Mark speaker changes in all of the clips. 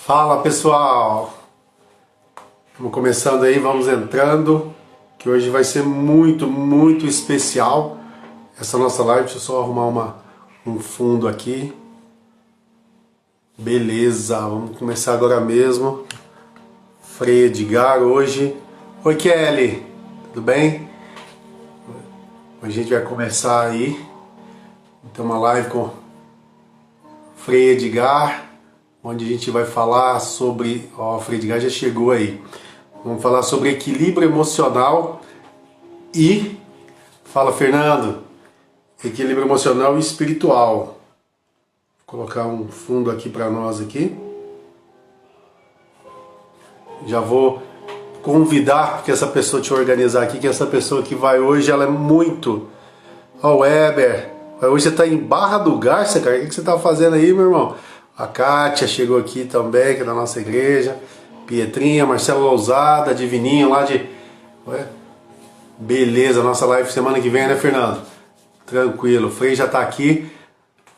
Speaker 1: Fala pessoal, vamos começando aí, vamos entrando, que hoje vai ser muito especial essa nossa live. Deixa eu só arrumar um fundo aqui. Beleza, vamos começar agora mesmo. Frei Edgar hoje. Oi Kelly, tudo bem? A gente vai começar aí. Tem uma live com Frei Edgar, onde a gente vai falar sobre... Ó, o Frei Edgar já chegou aí. Vamos falar sobre equilíbrio emocional e... Fala, Fernando. Equilíbrio emocional e espiritual. Vou colocar um fundo aqui para nós aqui. Já vou convidar, porque essa pessoa te organizar aqui, que essa pessoa que vai hoje, ela é muito... Ó, o Weber. Hoje você está em Barra do Garça, cara. O que você está fazendo aí, meu irmão? A Kátia chegou aqui também, que é da nossa igreja. Pietrinha, Marcelo Lousada, Divininho lá de... Ué? Beleza, nossa live semana que vem, né, Fernando? Tranquilo, o Frei já está aqui.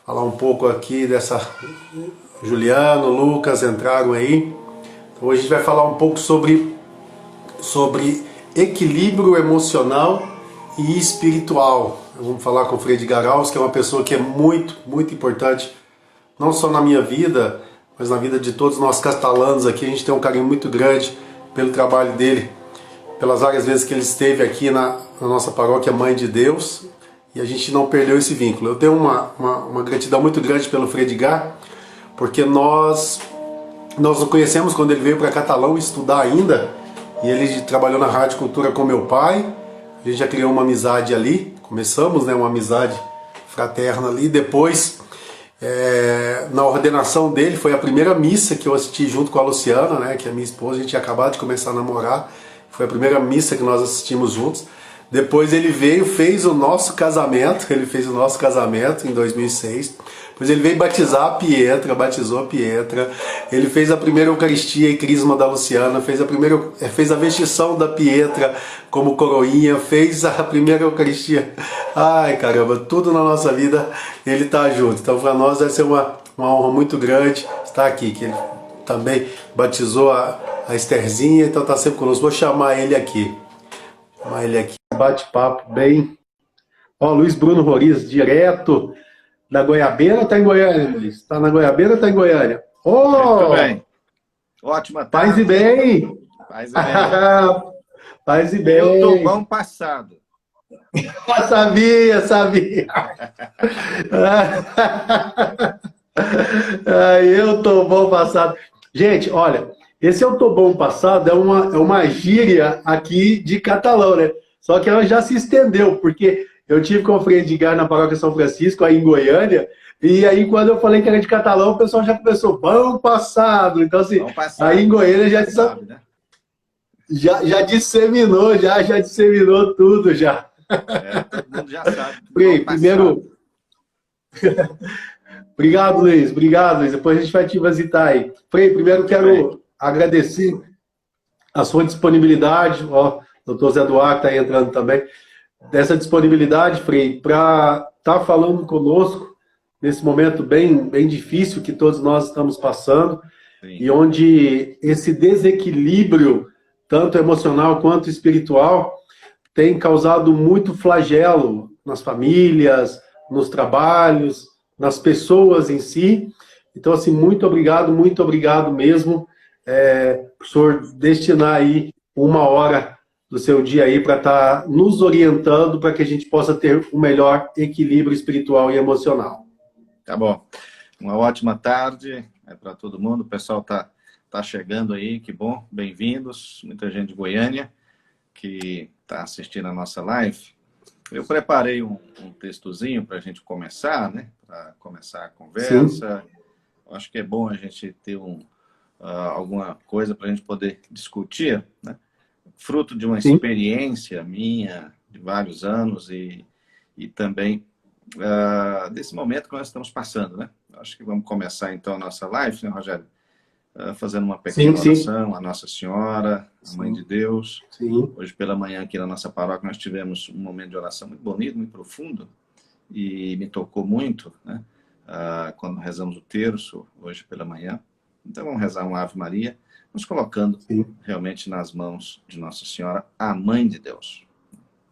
Speaker 1: Falar um pouco aqui dessa... Juliano, Lucas entraram aí. Então, hoje a gente vai falar um pouco sobre equilíbrio emocional e espiritual. Vamos falar com o Frei Edgar, que é uma pessoa que é muito importante, não só na minha vida, mas na vida de todos nós catalanos aqui. A gente tem um carinho muito grande pelo trabalho dele, pelas várias vezes que ele esteve aqui na nossa paróquia Mãe de Deus, e a gente não perdeu esse vínculo. Eu tenho uma gratidão muito grande pelo Frei Edgar, porque nós o conhecemos quando ele veio para Catalão estudar ainda, e ele trabalhou na Rádio Cultura com meu pai. A gente já criou uma amizade ali, começamos, né, uma amizade fraterna ali. Depois, na ordenação dele, foi a primeira missa que eu assisti junto com a Luciana, né, que é minha esposa. A gente tinha acabado de começar a namorar, foi a primeira missa que nós assistimos juntos. Depois ele veio, fez o nosso casamento, em 2006. Depois ele veio batizar a Pietra, batizou a Pietra. Ele fez a primeira Eucaristia e Crisma da Luciana, fez a vestição da Pietra como coroinha, fez a primeira Eucaristia. Ai, caramba, tudo na nossa vida ele tá junto. Então para nós vai ser uma honra muito grande estar aqui, que ele também batizou a Estherzinha, então tá sempre conosco. Vou chamar ele aqui. Bate-papo bem. Ó, Luiz Bruno Roriz, direto da Goiabeira, ou tá em Goiânia, Luiz? Tá na Goiabeira ou tá em Goiânia?
Speaker 2: Muito bem. Ótima tarde.
Speaker 1: Paz e bem.
Speaker 2: Paz e bem.
Speaker 1: Paz e bem.
Speaker 2: Eu tô bom passado.
Speaker 1: Sabia. Eu tô bom passado. Gente, olha, esse eu tô bom passado é uma gíria aqui de catalão, né? Só que ela já se estendeu, porque eu tive com o Frei Edgar na paróquia São Francisco, aí em Goiânia, e aí quando eu falei que era de catalão, o pessoal já começou, bom passado. Então, assim, aí em Goiânia
Speaker 2: sabe, né?
Speaker 1: já disseminou, já disseminou tudo, já.
Speaker 2: Todo mundo já sabe.
Speaker 1: Frei, primeiro... Obrigado, Luiz. Depois a gente vai te visitar aí. Frei, primeiro quero agradecer a sua disponibilidade, ó, o Dr. Zé Duarte está aí entrando também, dessa disponibilidade, Frei, para estar falando conosco nesse momento bem difícil que todos nós estamos passando. Sim. E onde esse desequilíbrio, tanto emocional quanto espiritual, tem causado muito flagelo nas famílias, nos trabalhos, nas pessoas em si. Então, assim, muito obrigado mesmo por senhor destinar aí uma hora do seu dia aí para estar nos orientando para que a gente possa ter um melhor equilíbrio espiritual e emocional.
Speaker 2: Tá bom. Uma ótima tarde para todo mundo. O pessoal tá chegando aí, que bom. Bem-vindos. Muita gente de Goiânia que está assistindo a nossa live. Eu preparei um textozinho para a gente começar, né? Para começar a conversa. Sim. Acho que é bom a gente ter alguma coisa para a gente poder discutir, né? Fruto de uma Sim. experiência minha de vários anos e também desse momento que nós estamos passando, né? Acho que vamos começar então a nossa live, né, Rogério? Fazendo uma pequena oração à Nossa Senhora, a Mãe de Deus. Sim. Hoje pela manhã aqui na nossa paróquia nós tivemos um momento de oração muito bonito, muito profundo, e me tocou muito, né? Quando rezamos o terço, hoje pela manhã. Então vamos rezar uma Ave Maria, nos colocando
Speaker 1: Sim.
Speaker 2: realmente nas mãos de Nossa Senhora, a Mãe de Deus.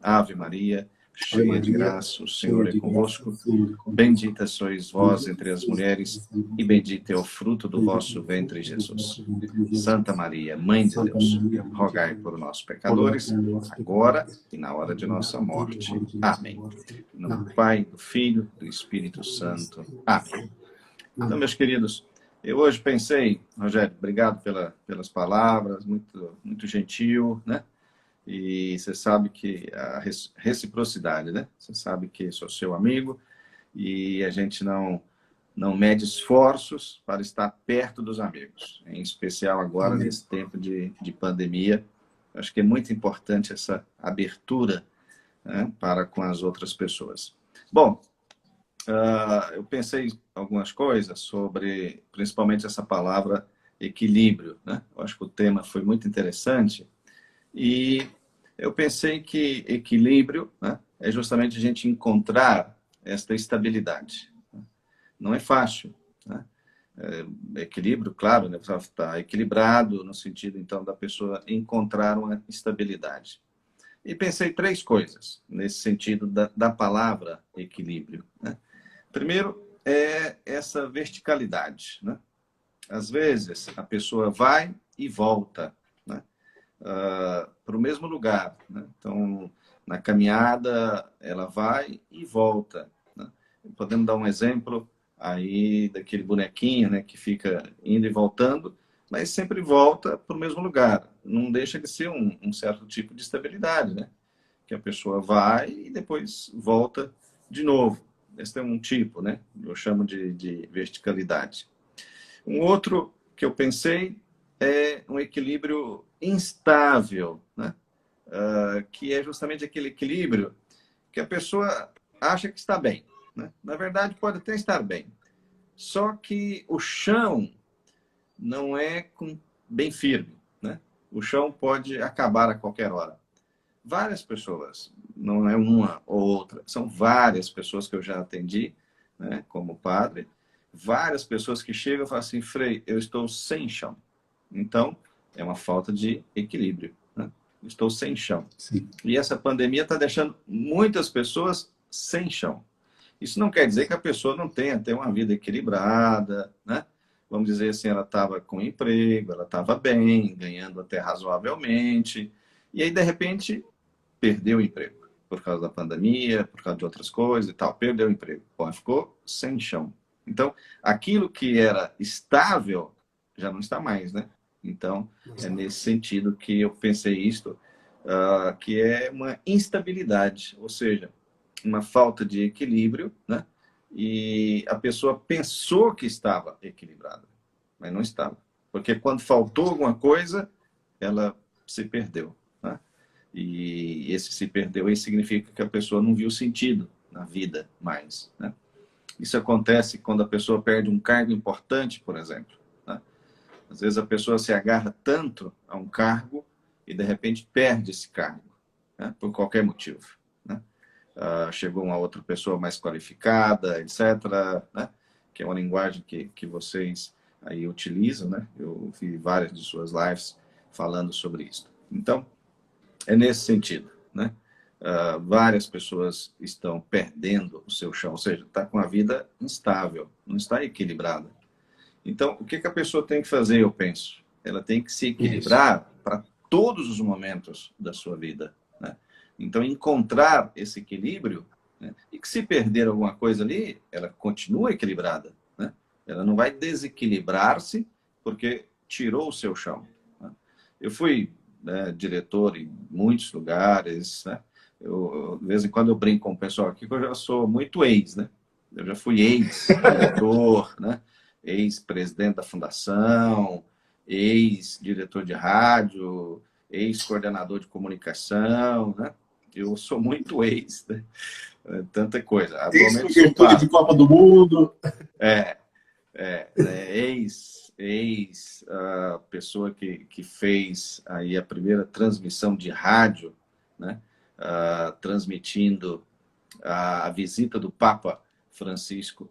Speaker 2: Ave Maria,
Speaker 1: Ave
Speaker 2: cheia de
Speaker 1: Maria,
Speaker 2: graça, o Senhor
Speaker 1: cheia
Speaker 2: é
Speaker 1: de graça, o
Speaker 2: convosco.
Speaker 1: Senhor é convosco.
Speaker 2: Bendita sois vós
Speaker 1: Bendita
Speaker 2: entre as
Speaker 1: sois
Speaker 2: mulheres,
Speaker 1: vós entre
Speaker 2: e
Speaker 1: as
Speaker 2: bendito é o
Speaker 1: mulheres,
Speaker 2: fruto do
Speaker 1: bendito é
Speaker 2: vosso
Speaker 1: o
Speaker 2: ventre,
Speaker 1: fruto do vosso
Speaker 2: Jesus.
Speaker 1: ventre,
Speaker 2: Santa
Speaker 1: Jesus.
Speaker 2: Maria, Mãe de
Speaker 1: Santa
Speaker 2: Deus,
Speaker 1: Maria, Mãe de
Speaker 2: rogai por
Speaker 1: Deus,
Speaker 2: nós,
Speaker 1: rogai
Speaker 2: pecadores,
Speaker 1: por nós,
Speaker 2: agora
Speaker 1: pecadores,
Speaker 2: e na hora de
Speaker 1: agora
Speaker 2: nossa
Speaker 1: e na
Speaker 2: morte.
Speaker 1: hora de nossa
Speaker 2: Amém.
Speaker 1: morte.
Speaker 2: Em nome do
Speaker 1: Amém.
Speaker 2: Pai, do Filho, do Espírito
Speaker 1: Do
Speaker 2: Santo.
Speaker 1: Espírito
Speaker 2: Amém.
Speaker 1: Santo.
Speaker 2: Então,
Speaker 1: Amém.
Speaker 2: meus queridos, eu hoje pensei, Rogério, obrigado pelas palavras, muito gentil, né? E você sabe que a reciprocidade, né? Você sabe que sou seu amigo e a gente não mede esforços para estar perto dos amigos, em especial agora
Speaker 1: Amém.
Speaker 2: nesse tempo de pandemia. Acho que é muito importante essa abertura, né, para com as outras pessoas. Bom, eu pensei algumas coisas sobre, principalmente essa palavra equilíbrio, né? Eu acho que o tema foi muito interessante e eu pensei que equilíbrio, né, é justamente a gente encontrar esta estabilidade. Não é fácil, né? Equilíbrio, claro, né? Precisa estar equilibrado no sentido, então, da pessoa encontrar uma estabilidade. E pensei três coisas nesse sentido da palavra equilíbrio, né? Primeiro, é essa verticalidade, né? Às vezes, a pessoa vai e volta, né, para o mesmo lugar, né? Então, na caminhada, ela vai e volta, né? Podemos dar um exemplo aí daquele bonequinho, né, que fica indo e voltando, mas sempre volta para o mesmo lugar. Não deixa de ser um certo tipo de estabilidade, né? Que a pessoa vai e depois volta de novo. Esse é um tipo, né? Eu chamo de verticalidade. Um outro que eu pensei é um equilíbrio instável, né? Que é justamente aquele equilíbrio que a pessoa acha que está bem, né? Na verdade, pode até estar bem, só que o chão não é bem firme, né? O chão pode acabar a qualquer hora. Várias pessoas, não é uma ou outra, são várias pessoas que eu já atendi, né, como padre, várias pessoas que chegam e falam assim, Frei, eu estou sem chão. Então, é uma falta de equilíbrio, né? Estou sem chão.
Speaker 1: Sim.
Speaker 2: E essa pandemia está deixando muitas pessoas sem chão. Isso não quer dizer que a pessoa não tenha até uma vida equilibrada, né? Vamos dizer assim, ela estava com emprego, ela estava bem, ganhando até razoavelmente, e aí, de repente, perdeu o emprego por causa da pandemia, por causa de outras coisas e tal, perdeu o emprego. Bom, ficou sem chão. Então, aquilo que era estável já não está mais, né? Então, é nesse sentido que eu pensei isto, que é uma instabilidade, ou seja, uma falta de equilíbrio, né? E a pessoa pensou que estava equilibrada, mas não estava. Porque quando faltou alguma coisa, ela se perdeu, né? E esse se perdeu aí significa que a pessoa não viu sentido na vida mais, né? Isso acontece quando a pessoa perde um cargo importante, por exemplo, né? Às vezes a pessoa se agarra tanto a um cargo e de repente perde esse cargo, né? Por qualquer motivo, né? Chegou uma outra pessoa mais qualificada, etc., né? Que é uma linguagem que vocês aí utilizam, né? Eu vi várias de suas lives falando sobre isso. Então, é nesse sentido, né? Várias pessoas estão perdendo o seu chão, ou seja, está com a vida instável, não está equilibrada. Então, o que a pessoa tem que fazer, eu penso? Ela tem que se
Speaker 1: Isso.
Speaker 2: equilibrar para todos os momentos da sua vida, né? Então, encontrar esse equilíbrio, né? E que se perder alguma coisa ali, ela continua equilibrada, né? Ela não vai desequilibrar-se porque tirou o seu chão, né? Eu fui, né, diretor em muitos lugares, né? De vez em quando eu brinco com o pessoal aqui que eu já sou muito ex, né? Eu já fui ex-diretor, né? Ex-presidente da fundação, ex-diretor de rádio, ex-coordenador de comunicação, né? Eu sou muito ex, né? Tanta coisa. Atualmente sou
Speaker 1: Ex-cobertura de
Speaker 2: padre.
Speaker 1: Copa do Mundo.
Speaker 2: É, ex pessoa que fez aí a primeira transmissão de rádio, né? Transmitindo a visita do Papa Francisco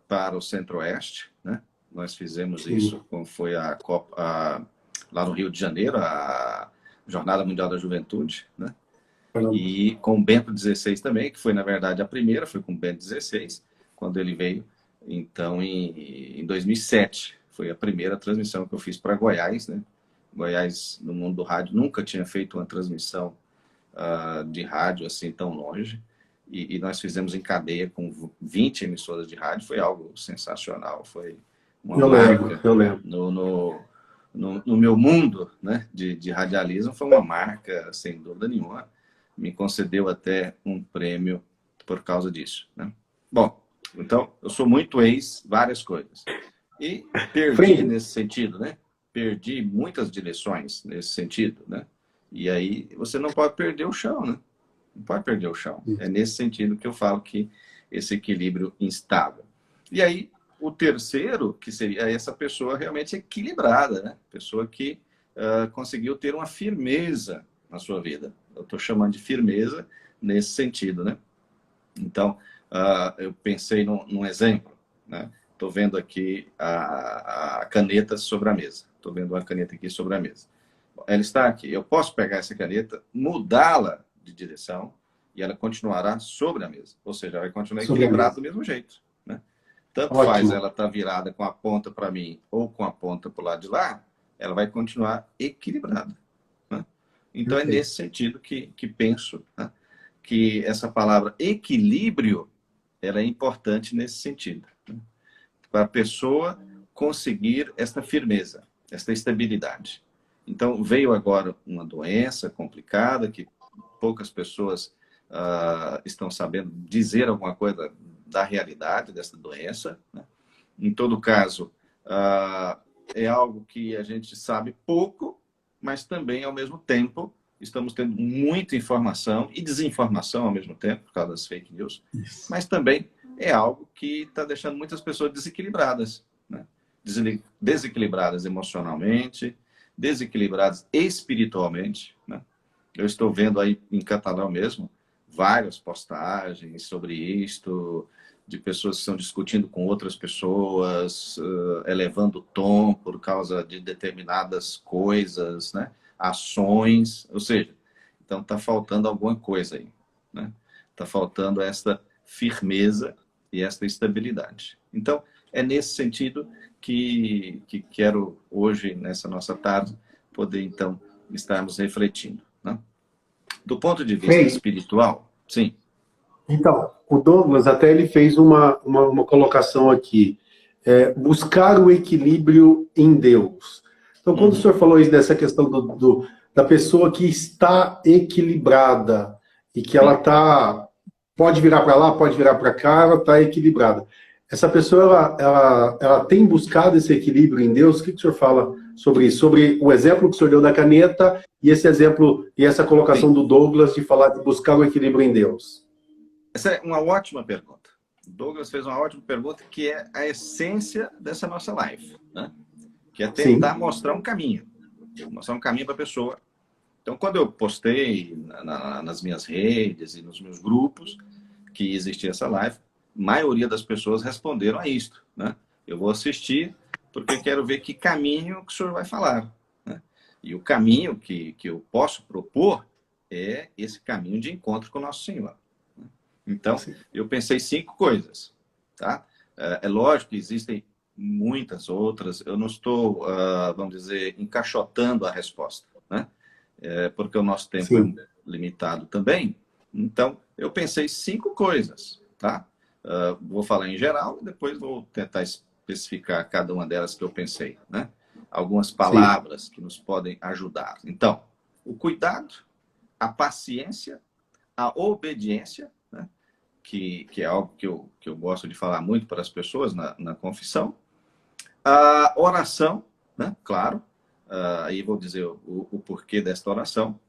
Speaker 2: para o Centro-Oeste, né? Nós fizemos
Speaker 1: Sim.
Speaker 2: isso quando foi a Copa, lá no Rio de Janeiro, a Jornada Mundial da Juventude, né?
Speaker 1: Caramba.
Speaker 2: E com o Bento XVI também, que foi, na verdade, a primeira, foi com o Bento XVI, quando ele veio, então, em 2007. Foi a primeira transmissão que eu fiz para Goiás, né? Goiás, no mundo do rádio, nunca tinha feito uma transmissão de rádio assim tão longe. E nós fizemos em cadeia com 20 emissoras de rádio. Foi algo sensacional, foi uma
Speaker 1: Eu lembro,
Speaker 2: marca
Speaker 1: eu lembro.
Speaker 2: no meu mundo, né, de radialismo. Foi uma marca, sem dúvida nenhuma. Me concedeu até um prêmio por causa disso, né? Bom, então, eu sou muito ex, várias coisas. E perdi
Speaker 1: Frei,
Speaker 2: nesse sentido, né? Perdi muitas direções nesse sentido, né? E aí você não pode perder o chão, né? Não pode perder o chão. É nesse sentido que eu falo que esse equilíbrio instável. E aí, o terceiro, que seria essa pessoa realmente equilibrada, né? Pessoa que conseguiu ter uma firmeza na sua vida. Eu estou chamando de firmeza nesse sentido, né? Então, eu pensei num exemplo, né? Estou vendo aqui a caneta sobre a mesa. Estou vendo uma caneta aqui sobre a mesa. Ela está aqui. Eu posso pegar essa caneta, mudá-la de direção e ela continuará sobre a mesa. Ou seja, ela vai continuar
Speaker 1: sobre a
Speaker 2: equilibrada
Speaker 1: mesa.
Speaker 2: do mesmo jeito, né? Tanto faz
Speaker 1: Ótimo.
Speaker 2: ela estar virada com a ponta para mim ou com a ponta para o lado de lá, ela vai continuar equilibrada, né? Então, é
Speaker 1: Perfeito.
Speaker 2: nesse sentido que penso, né, que essa palavra equilíbrio ela é importante nesse sentido, né? Para a pessoa conseguir esta firmeza, esta estabilidade. Então, veio agora uma doença complicada que poucas pessoas estão sabendo dizer alguma coisa da realidade dessa doença, né? Em todo caso, é algo que a gente sabe pouco, mas também, ao mesmo tempo, estamos tendo muita informação e desinformação ao mesmo tempo, por causa das fake news,
Speaker 1: Isso.
Speaker 2: mas também é algo que está deixando muitas pessoas desequilibradas, né? Desequilibradas emocionalmente, desequilibradas espiritualmente, né? Eu estou vendo aí em catalão mesmo várias postagens sobre isto, de pessoas que estão discutindo com outras pessoas, elevando o tom por causa de determinadas coisas, né? Ações, ou seja, então está faltando alguma coisa aí, né? Está faltando esta firmeza e esta estabilidade. Então, é nesse sentido que quero hoje, nessa nossa tarde, poder então estarmos refletindo, né? Do ponto de vista
Speaker 1: Frei,
Speaker 2: espiritual, sim.
Speaker 1: então, o Douglas até ele fez uma colocação aqui. Buscar o equilíbrio em Deus. Então, quando o
Speaker 2: Uhum.
Speaker 1: senhor falou isso dessa questão da pessoa que está equilibrada e que ela
Speaker 2: Sim.
Speaker 1: está pode virar para lá, pode virar para cá, ela está equilibrada. Essa pessoa, ela tem buscado esse equilíbrio em Deus? O que o senhor fala sobre isso? Sobre o exemplo que o senhor deu da caneta e esse exemplo e essa colocação
Speaker 2: Sim.
Speaker 1: do Douglas de falar de buscar o equilíbrio em Deus?
Speaker 2: Essa é uma ótima pergunta. O Douglas fez uma ótima pergunta, que é a essência dessa nossa live, né? Que é tentar
Speaker 1: Sim,
Speaker 2: mostrar um caminho para a pessoa. Então, quando eu postei nas minhas redes e nos meus grupos que existia essa live, a maioria das pessoas responderam a isto, né? Eu vou assistir porque quero ver que caminho que o senhor vai falar, né? E o caminho que eu posso propor é esse caminho de encontro com o nosso Senhor. Então,
Speaker 1: sim,
Speaker 2: eu pensei 5 coisas, tá? É lógico que existem muitas outras. Eu não estou, vamos dizer, encaixotando a resposta, né? Porque o nosso tempo é
Speaker 1: sim.
Speaker 2: limitado também. Então, eu pensei 5 coisas, tá? Vou falar em geral e depois vou tentar especificar cada uma delas que eu pensei, né? Algumas
Speaker 1: Sim.
Speaker 2: palavras que nos podem ajudar. Então, o cuidado, a paciência, a obediência, né? Que é algo que eu gosto de falar muito para as pessoas na confissão. A oração, né? Claro. Aí vou dizer o porquê desta oração.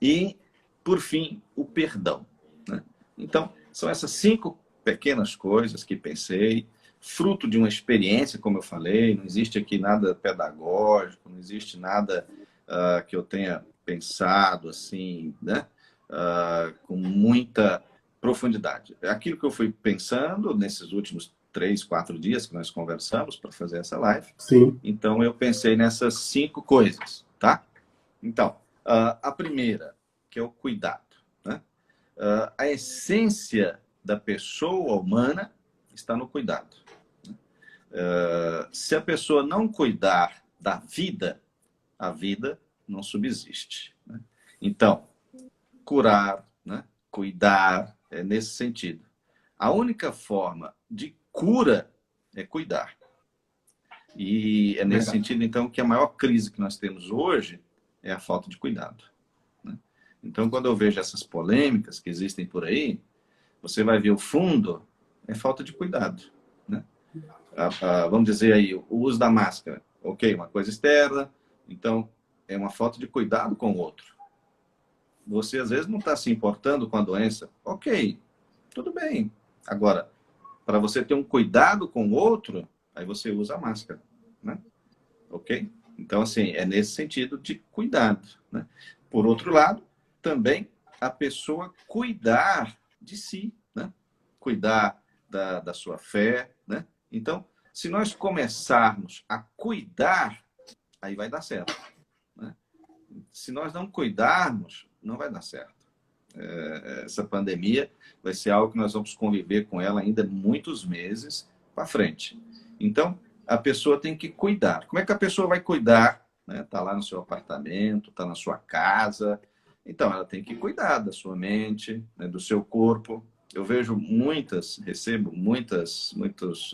Speaker 2: E, por fim, o perdão, né? Então, são essas 5 pequenas coisas que pensei, fruto de uma experiência, como eu falei. Não existe aqui nada pedagógico, não existe nada que eu tenha pensado assim, né? Com muita profundidade. Aquilo que eu fui pensando nesses últimos 3, 4 dias que nós conversamos para fazer essa live.
Speaker 1: Sim.
Speaker 2: Então, eu pensei nessas 5 coisas, tá? Então, a primeira, que é o cuidado, né? A essência da pessoa humana está no cuidado. Se a pessoa não cuidar da vida, a vida não subsiste, né? Então, curar, né? Cuidar, é nesse sentido. A única forma de cura é cuidar. E é nesse sentido, então, que a maior crise que nós temos hoje é a falta de cuidado, né? Então, quando eu vejo essas polêmicas que existem por aí, você vai ver o fundo, é falta de cuidado, né? Vamos dizer aí, o uso da máscara. Ok, uma coisa externa, então é uma falta de cuidado com o outro. Você, às vezes, não está se importando com a doença. Ok, tudo bem. Agora, para você ter um cuidado com o outro, aí você usa a máscara, né? Ok? Então, assim, é nesse sentido de cuidado, né? Por outro lado, também a pessoa cuidar de si, né? Cuidar da sua fé, né? Então, se nós começarmos a cuidar, aí vai dar certo, né? Se nós não cuidarmos, não vai dar certo. Essa pandemia vai ser algo que nós vamos conviver com ela ainda muitos meses para frente. Então, a pessoa tem que cuidar. Como é que a pessoa vai cuidar? Está lá no seu apartamento, está na sua casa. Então, ela tem que cuidar da sua mente, né, do seu corpo. Eu vejo recebo muitos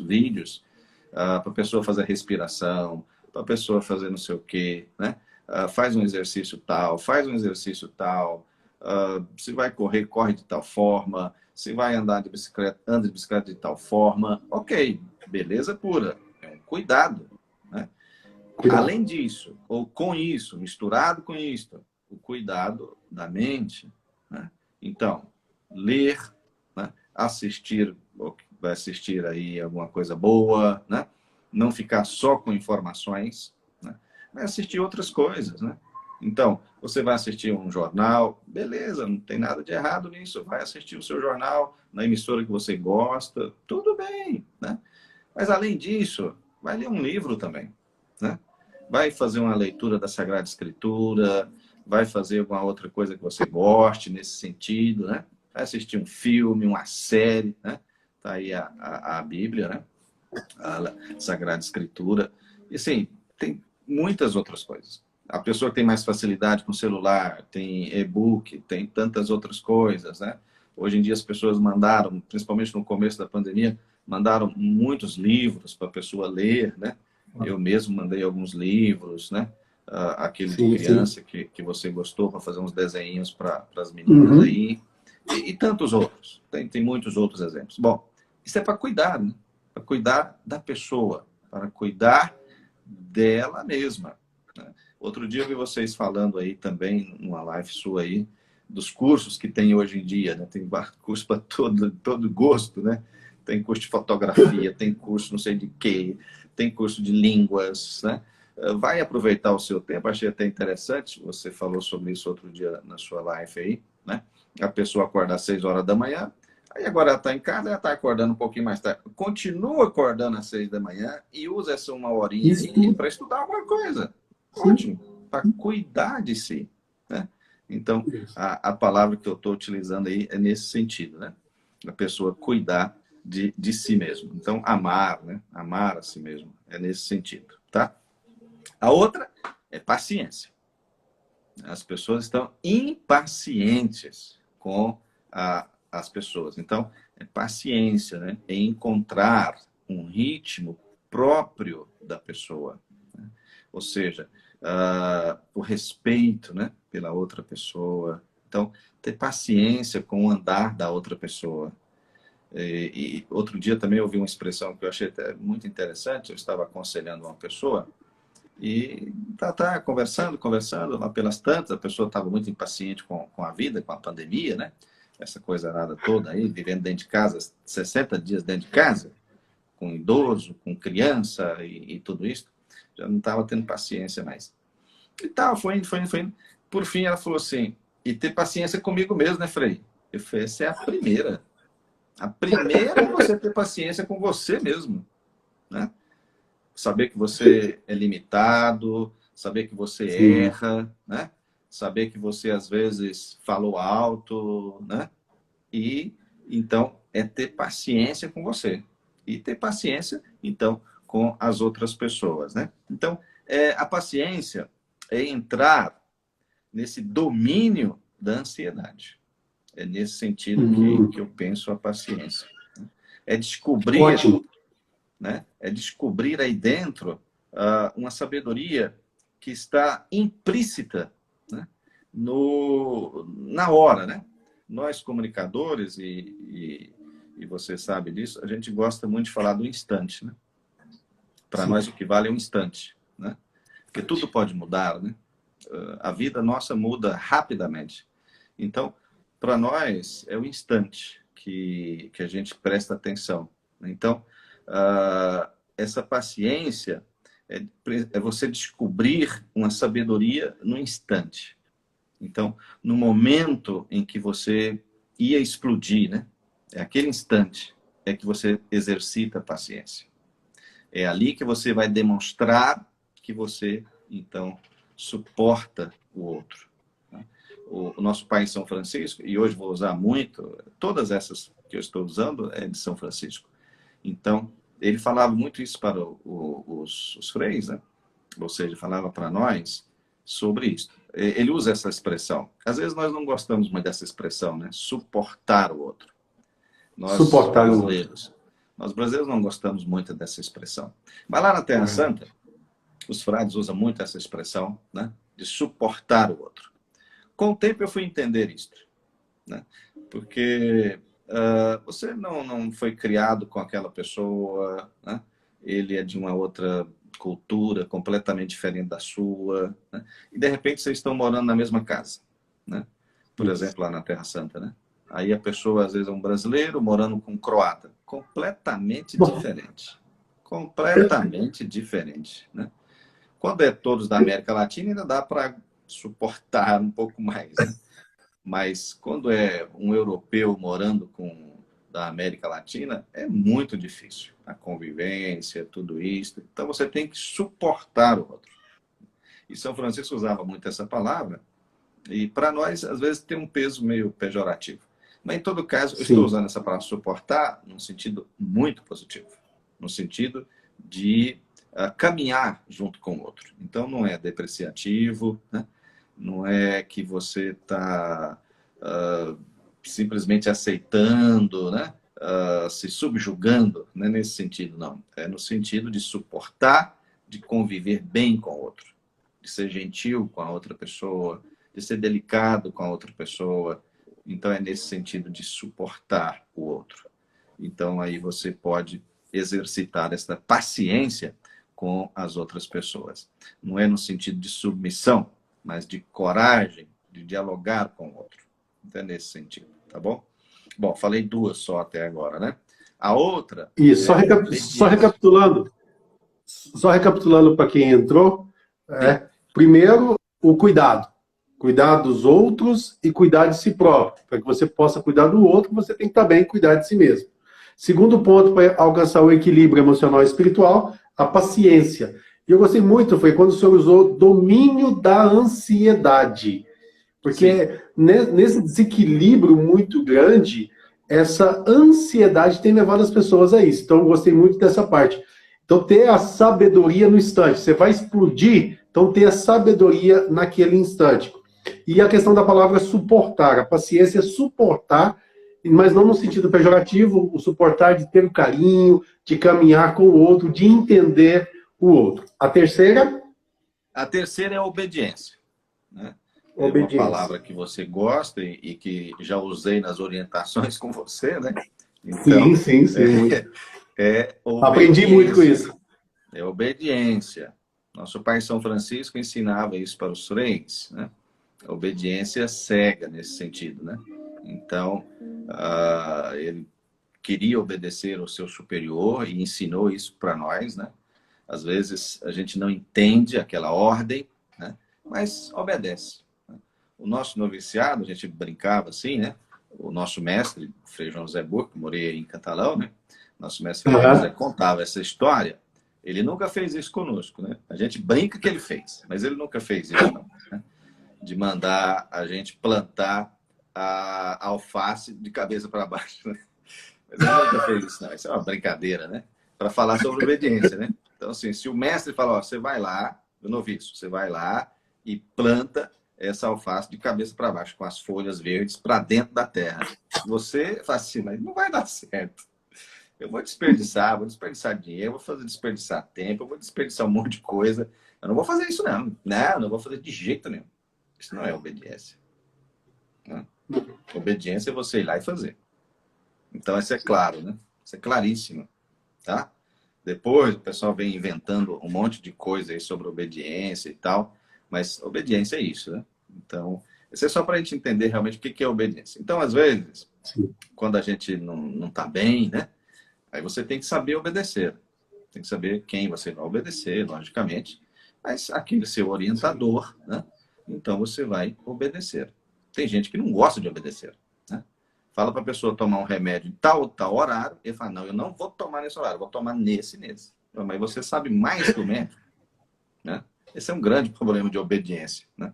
Speaker 2: vídeos para a pessoa fazer respiração, para a pessoa fazer não sei o quê, né? Faz um exercício tal, faz um exercício tal. Se vai correr, corre de tal forma. Se vai andar de bicicleta, anda de bicicleta de tal forma. Ok, beleza pura. É um cuidado, né?
Speaker 1: Cuidado.
Speaker 2: Além disso, ou com isso, misturado com isso, o cuidado da mente, né? Então, ler, né? Vai assistir aí alguma coisa boa, né? Não ficar só com informações, né? Vai assistir outras coisas, né? Então, você vai assistir um jornal, beleza, não tem nada de errado nisso. Vai assistir o seu jornal na emissora que você gosta, tudo bem, né? Mas, além disso, vai ler um livro também, né? Vai fazer uma leitura da Sagrada Escritura, vai fazer alguma outra coisa que você goste nesse sentido, né? Vai assistir um filme, uma série, né? Tá aí a Bíblia, né? A Sagrada Escritura. E, assim, tem muitas outras coisas. A pessoa que tem mais facilidade com celular, tem e-book, tem tantas outras coisas, né? Hoje em dia as pessoas mandaram, principalmente no começo da pandemia, mandaram muitos livros para a pessoa ler, né? Eu mesmo mandei alguns livros, né? Aquele de criança que você gostou, para fazer uns desenhinhos para as meninas aí. E tantos outros. Tem muitos outros exemplos. Bom, isso é para cuidar, né? Para cuidar da pessoa, para cuidar dela mesma, né? Outro dia eu vi vocês falando aí também, numa live sua aí, dos cursos que tem hoje em dia, né? Tem curso para todo gosto, né? Tem curso de fotografia, tem curso não sei de quê, tem curso de línguas, né? Vai aproveitar o seu tempo, achei até interessante, você falou sobre isso outro dia na sua live aí, né? A pessoa acorda às 6 horas da manhã, aí agora ela está em casa, ela está acordando um pouquinho mais tarde. Continua acordando às 6 da manhã e usa essa uma horinha para estudar alguma coisa. Ótimo, para cuidar de si, né? Então, a palavra que eu estou utilizando aí é nesse sentido, né? A pessoa cuidar de si mesmo. Então, amar, né? Amar a si mesmo. É nesse sentido, tá? A outra é paciência. As pessoas estão impacientes com as pessoas. Então, é paciência, né? É encontrar um ritmo próprio da pessoa, né? Ou seja, o respeito, né? Pela outra pessoa. Então, ter paciência com o andar da outra pessoa. E outro dia também eu ouvi uma expressão que eu achei até muito interessante. Eu estava aconselhando uma pessoa e tá conversando, lá pelas tantas, a pessoa estava muito impaciente com a vida, com a pandemia, né? Essa coisa nada toda aí, vivendo dentro de casa, 60 dias dentro de casa, com idoso, com criança e tudo isso. Já não estava tendo paciência mais. E tal, foi indo. Por fim, ela falou assim, e ter paciência comigo mesmo, né, Frei? Eu falei, essa é a primeira. A primeira é você ter paciência com você mesmo, né? Saber que você é limitado, saber que você
Speaker 1: Sim.
Speaker 2: erra, né? Saber que você às vezes falou alto, né? E então é ter paciência com você e ter paciência então com as outras pessoas, né? Então a paciência é entrar nesse domínio da ansiedade. É nesse sentido que eu penso a paciência. É descobrir,
Speaker 1: Ótimo.
Speaker 2: né? É descobrir aí dentro uma sabedoria que está implícita, né? Na hora, né? Nós comunicadores, e você sabe disso, a gente gosta muito de falar do instante, né? Para
Speaker 1: Sim.
Speaker 2: nós o que vale é um instante, né? Porque tudo pode mudar, né? A vida nossa muda rapidamente. Então, para nós, é o instante que a gente presta atenção. Então, essa paciência é você descobrir uma sabedoria no instante. Então, no momento em que você ia explodir, né? É aquele instante é que você exercita a paciência. É ali que você vai demonstrar que você, então, suporta o outro. O nosso pai em São Francisco, e hoje vou usar muito, todas essas que eu estou usando é de São Francisco. Então, ele falava muito isso para os freis, né? Ou seja, falava para nós sobre isso. Ele usa essa expressão. Às vezes nós não gostamos muito dessa expressão, né? Suportar o outro. Nós
Speaker 1: Suportar o outro.
Speaker 2: brasileiros. Nós brasileiros não gostamos muito dessa expressão. Mas lá na Terra
Speaker 1: Correto.
Speaker 2: Santa, os frades usam muito essa expressão, né? De suportar o outro. Com o tempo eu fui entender isso, né? Porque você não foi criado com aquela pessoa, né? Ele é de uma outra cultura completamente diferente da sua, né? E de repente vocês estão morando na mesma casa, né? Por
Speaker 1: Isso.
Speaker 2: exemplo, lá na Terra Santa, né? Aí a pessoa às vezes é um brasileiro morando com um croata, completamente
Speaker 1: Bom,
Speaker 2: diferente, completamente diferente, né? Quando é todos da América Latina ainda dá para suportar um pouco mais, né? Mas quando é um europeu morando com da América Latina, é muito difícil. A convivência, tudo isso. Então você tem que suportar o outro. E São Francisco usava muito essa palavra, e para nós, às vezes, tem um peso meio pejorativo. Mas, em todo caso, eu estou
Speaker 1: sim.
Speaker 2: usando essa palavra suportar num sentido muito positivo. No sentido de caminhar junto com o outro. Então, não é depreciativo, né? Não é que você está simplesmente aceitando, né? Se subjugando, não é nesse sentido, não. É no sentido de suportar, de conviver bem com o outro, de ser gentil com a outra pessoa, de ser delicado com a outra pessoa. Então, é nesse sentido de suportar o outro. Então, aí você pode exercitar essa paciência com as outras pessoas. Não é no sentido de submissão, mas de coragem, de dialogar com o outro. Então, é nesse sentido, tá bom? Bom, falei duas só até agora, né? A outra
Speaker 1: Isso.
Speaker 2: é obediência.
Speaker 1: Só recapitulando para quem entrou,
Speaker 2: Sim,
Speaker 1: primeiro, o cuidado. Cuidar dos outros e cuidar de si próprio. Para que você possa cuidar do outro, você tem que também cuidar de si mesmo. Segundo ponto, para alcançar o equilíbrio emocional e espiritual, a paciência. E eu gostei muito, foi quando o senhor usou domínio da ansiedade.
Speaker 2: sim.
Speaker 1: Porque nesse desequilíbrio muito grande, essa ansiedade tem levado as pessoas a isso. Então, eu gostei muito dessa parte. Então, ter a sabedoria no instante. Você vai explodir, então ter a sabedoria naquele instante. E a questão da palavra suportar. A paciência é suportar, mas não no sentido pejorativo, o suportar de ter o carinho, de caminhar com o outro, de entender o outro. A terceira,
Speaker 2: A terceira é a obediência, né? É uma
Speaker 1: obediência.
Speaker 2: palavra que você gosta e que já usei nas orientações com você, né?
Speaker 1: Sim,
Speaker 2: Então,
Speaker 1: sim, sim, muito.
Speaker 2: é
Speaker 1: Aprendi muito com
Speaker 2: obediência.
Speaker 1: isso.
Speaker 2: É obediência. Nosso pai São Francisco ensinava isso para os freis, né? A obediência cega nesse sentido, né? Então, ele queria obedecer ao seu superior e ensinou isso para nós, né? Às vezes a gente não entende aquela ordem, né? Mas obedece. O nosso noviciado, a gente brincava assim, né? o nosso mestre, Frei João José Burco, que morei em Catalão, né? Nosso mestre Frei João José contava essa história. Ele nunca fez isso conosco, né? A gente brinca que ele fez, mas ele nunca fez isso, não, né? De mandar a gente plantar a alface de cabeça para baixo, né? Mas ele nunca fez isso, não. Isso é uma brincadeira, né? Para falar sobre obediência, né? Então, assim, se o mestre fala, ó, você vai lá, o noviço, você vai lá e planta essa alface de cabeça para baixo, com as folhas verdes para dentro da terra. Você fala assim, mas não vai dar certo. Eu vou desperdiçar dinheiro, vou fazer desperdiçar tempo, eu vou desperdiçar um monte de coisa. Eu não vou fazer isso, não. Não vou fazer de jeito nenhum. Isso não é obediência. Não. Obediência é você ir lá e fazer. Então, isso é claro, né? Isso é claríssimo, tá? Depois, o pessoal vem inventando um monte de coisa aí sobre obediência e tal, mas obediência é isso, né? Então, isso é só para a gente entender realmente o que é obediência. Então, às vezes, quando a gente não está bem, né? Aí você tem que saber obedecer. Tem que saber quem você vai obedecer, logicamente. Mas aquele seu orientador, né? Então você vai obedecer. Tem gente que não gosta de obedecer, né? Fala para a pessoa tomar um remédio em tal horário, ele fala, não, eu não vou tomar nesse horário, vou tomar nesse. Mas você sabe mais que o médico, né? Esse é um grande problema de obediência, né?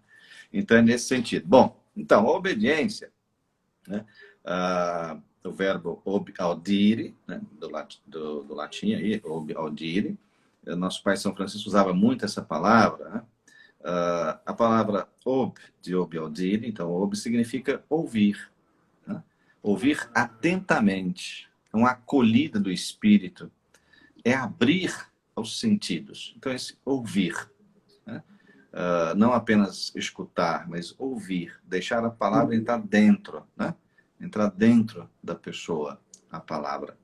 Speaker 2: Então é nesse sentido. Bom, então a obediência, né? O verbo audire, né? do latim aí, audire. Nosso pai São Francisco usava muito essa palavra, né? A palavra de audire, então ob significa ouvir, né? Ouvir atentamente, uma acolhida do espírito, é abrir aos sentidos. Então, esse ouvir, né? Não apenas escutar, mas ouvir, deixar a palavra entrar dentro, né? Entrar dentro da pessoa, a palavra.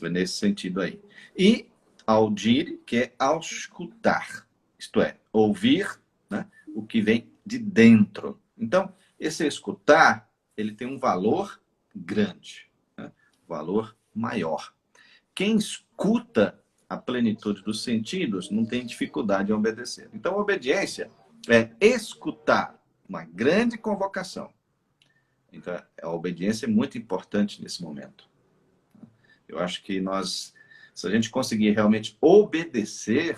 Speaker 2: É nesse sentido aí. E audire, que é auscultar, isto é, ouvir, né, o que vem de dentro. Então, esse escutar, ele tem um valor grande, né? Valor maior. Quem escuta a plenitude dos sentidos não tem dificuldade em obedecer. Então, a obediência é escutar uma grande convocação. Então, a obediência é muito importante nesse momento. Eu acho que se a gente conseguir realmente obedecer,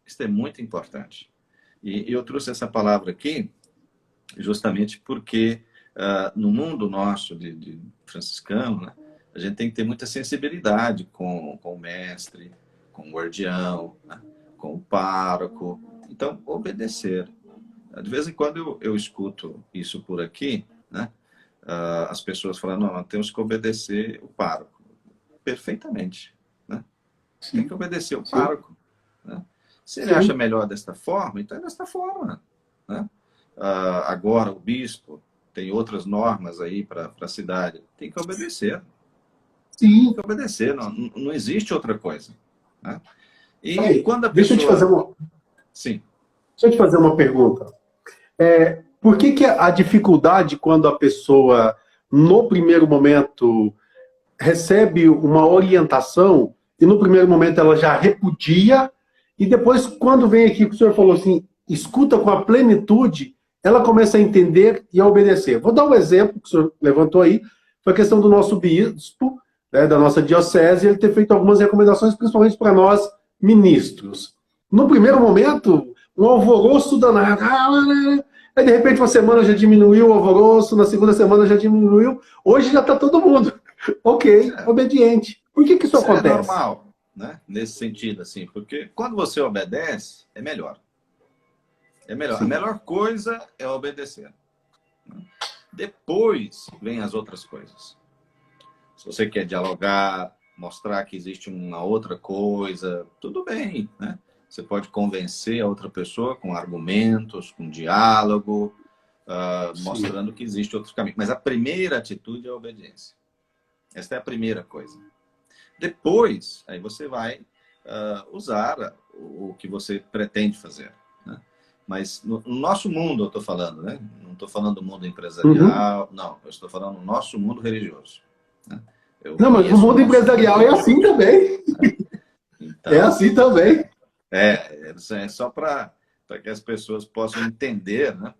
Speaker 2: isso é muito importante. E eu trouxe essa palavra aqui justamente porque no mundo nosso de franciscano, né, a gente tem que ter muita sensibilidade com o mestre, com o guardião, né, com o pároco. Então, obedecer. De vez em quando eu escuto isso por aqui, né? As pessoas falando, não, nós temos que obedecer o pároco. Perfeitamente, né? Tem que obedecer o pároco, né? Se ele acha melhor desta forma, então é desta forma, né? Agora, o bispo tem outras normas aí para a cidade. Tem que obedecer.
Speaker 1: Sim.
Speaker 2: Tem que obedecer, não existe outra coisa, né? E
Speaker 1: aí,
Speaker 2: quando a
Speaker 1: deixa
Speaker 2: pessoa...
Speaker 1: Deixa eu te fazer uma pergunta. Por que a dificuldade quando a pessoa, no primeiro momento, recebe uma orientação e no primeiro momento ela já repudia e depois, quando vem aqui que o senhor falou assim, escuta com a plenitude, ela começa a entender e a obedecer. Vou dar um exemplo que o senhor levantou aí, foi a questão do nosso bispo, né, da nossa diocese, ele ter feito algumas recomendações, principalmente para nós, ministros. No primeiro momento, um alvoroço danado. Aí, de repente, uma semana já diminuiu o alvoroço, na segunda semana já diminuiu, hoje já está todo mundo, ok, obediente. Por que isso acontece?
Speaker 2: É normal, né? Nesse sentido, assim, porque quando você obedece, é melhor. É melhor. Sim. A melhor coisa é obedecer. Depois vem as outras coisas. Se você quer dialogar, mostrar que existe uma outra coisa, tudo bem, né? Você pode convencer a outra pessoa com argumentos, com diálogo, mostrando que existe outro caminho. Mas a primeira atitude é a obediência. Essa é a primeira coisa. Depois, aí você vai usar o que você pretende fazer, né? Mas no nosso mundo, eu estou falando, né? Não estou falando do mundo empresarial, não. Eu estou falando do nosso mundo religioso, né?
Speaker 1: Não, mas o mundo empresarial é assim também.
Speaker 2: Né? Então,
Speaker 1: é assim também.
Speaker 2: É só para que as pessoas possam entender, né?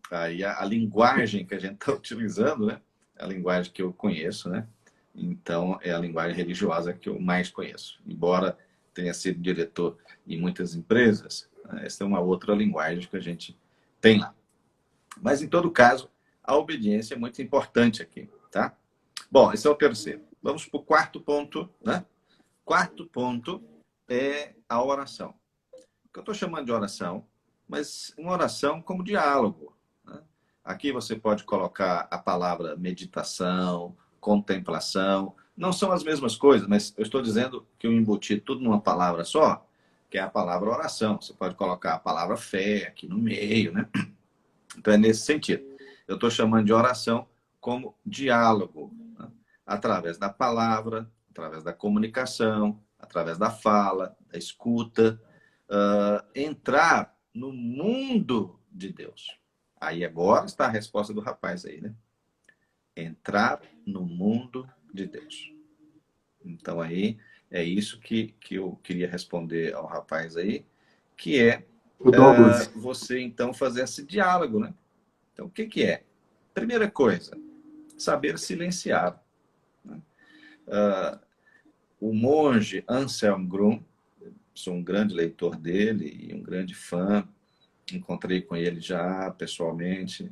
Speaker 2: Aí a linguagem que a gente está utilizando, né? a linguagem que eu conheço, né? Então, é a linguagem religiosa que eu mais conheço. Embora tenha sido diretor em muitas empresas, essa é uma outra linguagem que a gente tem lá. Mas, em todo caso, a obediência é muito importante aqui, tá? Bom, esse é o terceiro. Vamos para o quarto ponto, né? Quarto ponto é a oração. O que eu estou chamando de oração, mas uma oração como diálogo, né? Aqui você pode colocar a palavra meditação, contemplação. Não são as mesmas coisas, mas eu estou dizendo que eu embuti tudo numa palavra só, que é a palavra oração. Você pode colocar a palavra fé aqui no meio, né? Então é nesse sentido. Eu estou chamando de oração como diálogo, né? Através da palavra, através da comunicação, através da fala, da escuta, entrar no mundo de Deus. Aí agora está a resposta do rapaz aí, né? Entrar no mundo de Deus. Então aí é isso que eu queria responder ao rapaz aí, que é
Speaker 1: O Douglas.
Speaker 2: você então fazer esse diálogo, né? Então o que é? Primeira coisa, saber silenciar, né? O monge Anselm Grun, sou um grande leitor dele e um grande fã, encontrei com ele já pessoalmente,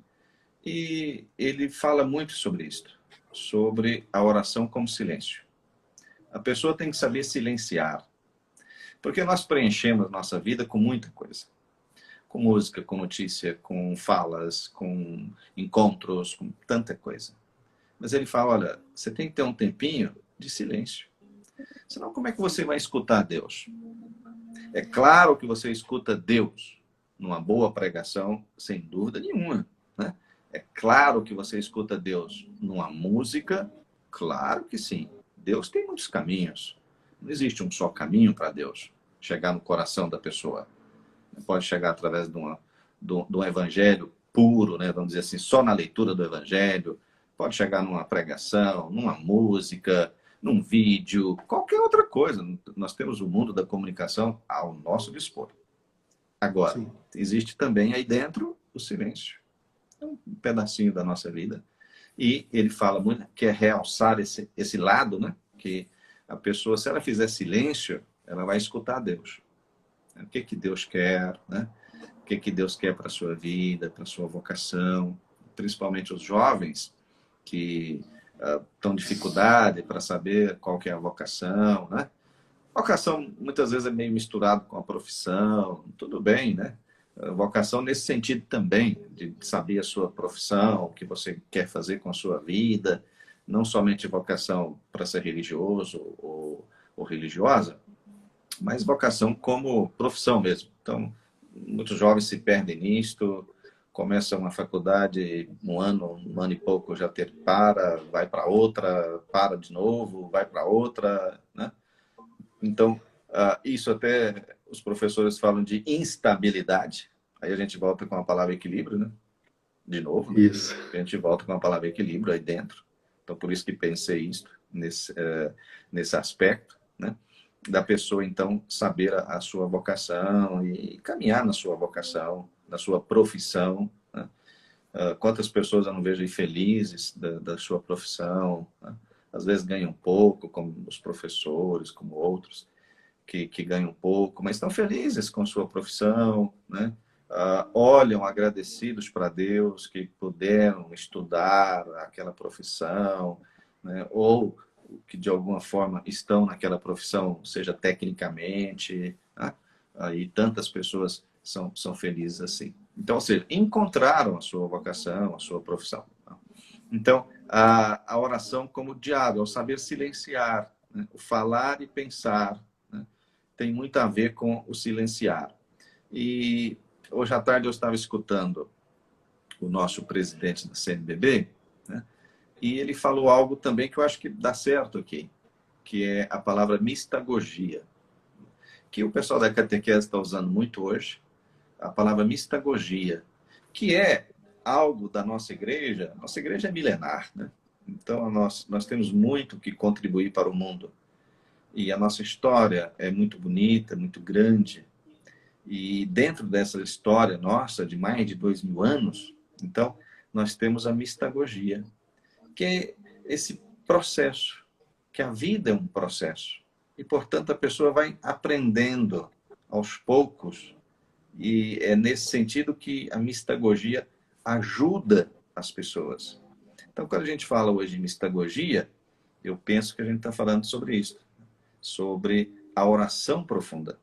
Speaker 2: e ele fala muito sobre isso, sobre a oração como silêncio. A pessoa tem que saber silenciar, porque nós preenchemos nossa vida com muita coisa. Com música, com notícia, com falas, com encontros, com tanta coisa. Mas ele fala, olha, você tem que ter um tempinho de silêncio. Senão, como é que você vai escutar Deus? É claro que você escuta Deus numa boa pregação, sem dúvida nenhuma, né? É claro que você escuta Deus numa música, claro que sim. Deus tem muitos caminhos. Não existe um só caminho para Deus chegar no coração da pessoa. Pode chegar através de um evangelho puro, né? Vamos dizer assim, só na leitura do evangelho. Pode chegar numa pregação, numa música, num vídeo, qualquer outra coisa. Nós temos o mundo da comunicação ao nosso dispor. Agora,
Speaker 1: Sim.
Speaker 2: existe também aí dentro o silêncio. É um pedacinho da nossa vida. E ele fala muito que é realçar esse lado, né? Que a pessoa, se ela fizer silêncio, ela vai escutar Deus. O que Deus quer, né? O que Deus quer para a sua vida, para a sua vocação. Principalmente os jovens que estão em dificuldade para saber qual que é a vocação, né? Vocação, muitas vezes, é meio misturado com a profissão, tudo bem, né? Vocação nesse sentido também, de saber a sua profissão, o que você quer fazer com a sua vida, não somente vocação para ser religioso ou religiosa, mas vocação como profissão mesmo. Então, muitos jovens se perdem nisto, começam uma faculdade um ano e pouco já vai para outra, para de novo, vai para outra, né? Então, isso até os professores falam de instabilidade. Aí a gente volta com a palavra equilíbrio, né? De novo, né?
Speaker 1: Isso.
Speaker 2: A gente volta com a palavra equilíbrio aí dentro. Então, por isso que pensei isso nesse aspecto, né? Da pessoa, então, saber a sua vocação e caminhar na sua vocação, na sua profissão, né? Quantas pessoas eu não vejo aí felizes da sua profissão, né? Às vezes ganham pouco, como os professores, como outros, que ganham pouco, mas estão felizes com sua profissão, né? Olham agradecidos para Deus que puderam estudar aquela profissão, né? Ou que de alguma forma estão naquela profissão, seja tecnicamente, né? Aí tantas pessoas são felizes assim. Então, ou seja, encontraram a sua vocação, a sua profissão. Então, a oração como diálogo, o saber silenciar, né? O falar e pensar, né? Tem muito a ver com o silenciar. E hoje à tarde eu estava escutando o nosso presidente da CNBB, né? E ele falou algo também que eu acho que dá certo aqui, que é a palavra mistagogia, que o pessoal da catequese está usando muito hoje, a palavra mistagogia, que é algo da nossa igreja. Nossa igreja é milenar, né? Então nós temos muito que contribuir para o mundo. E a nossa história é muito bonita, muito grande. E dentro dessa história nossa, de mais de 2000 anos, então, nós temos a mistagogia, que é esse processo, que a vida é um processo. E, portanto, a pessoa vai aprendendo aos poucos. E é nesse sentido que a mistagogia ajuda as pessoas. Então, quando a gente fala hoje em mistagogia, eu penso que a gente está falando sobre isso, sobre a oração profunda.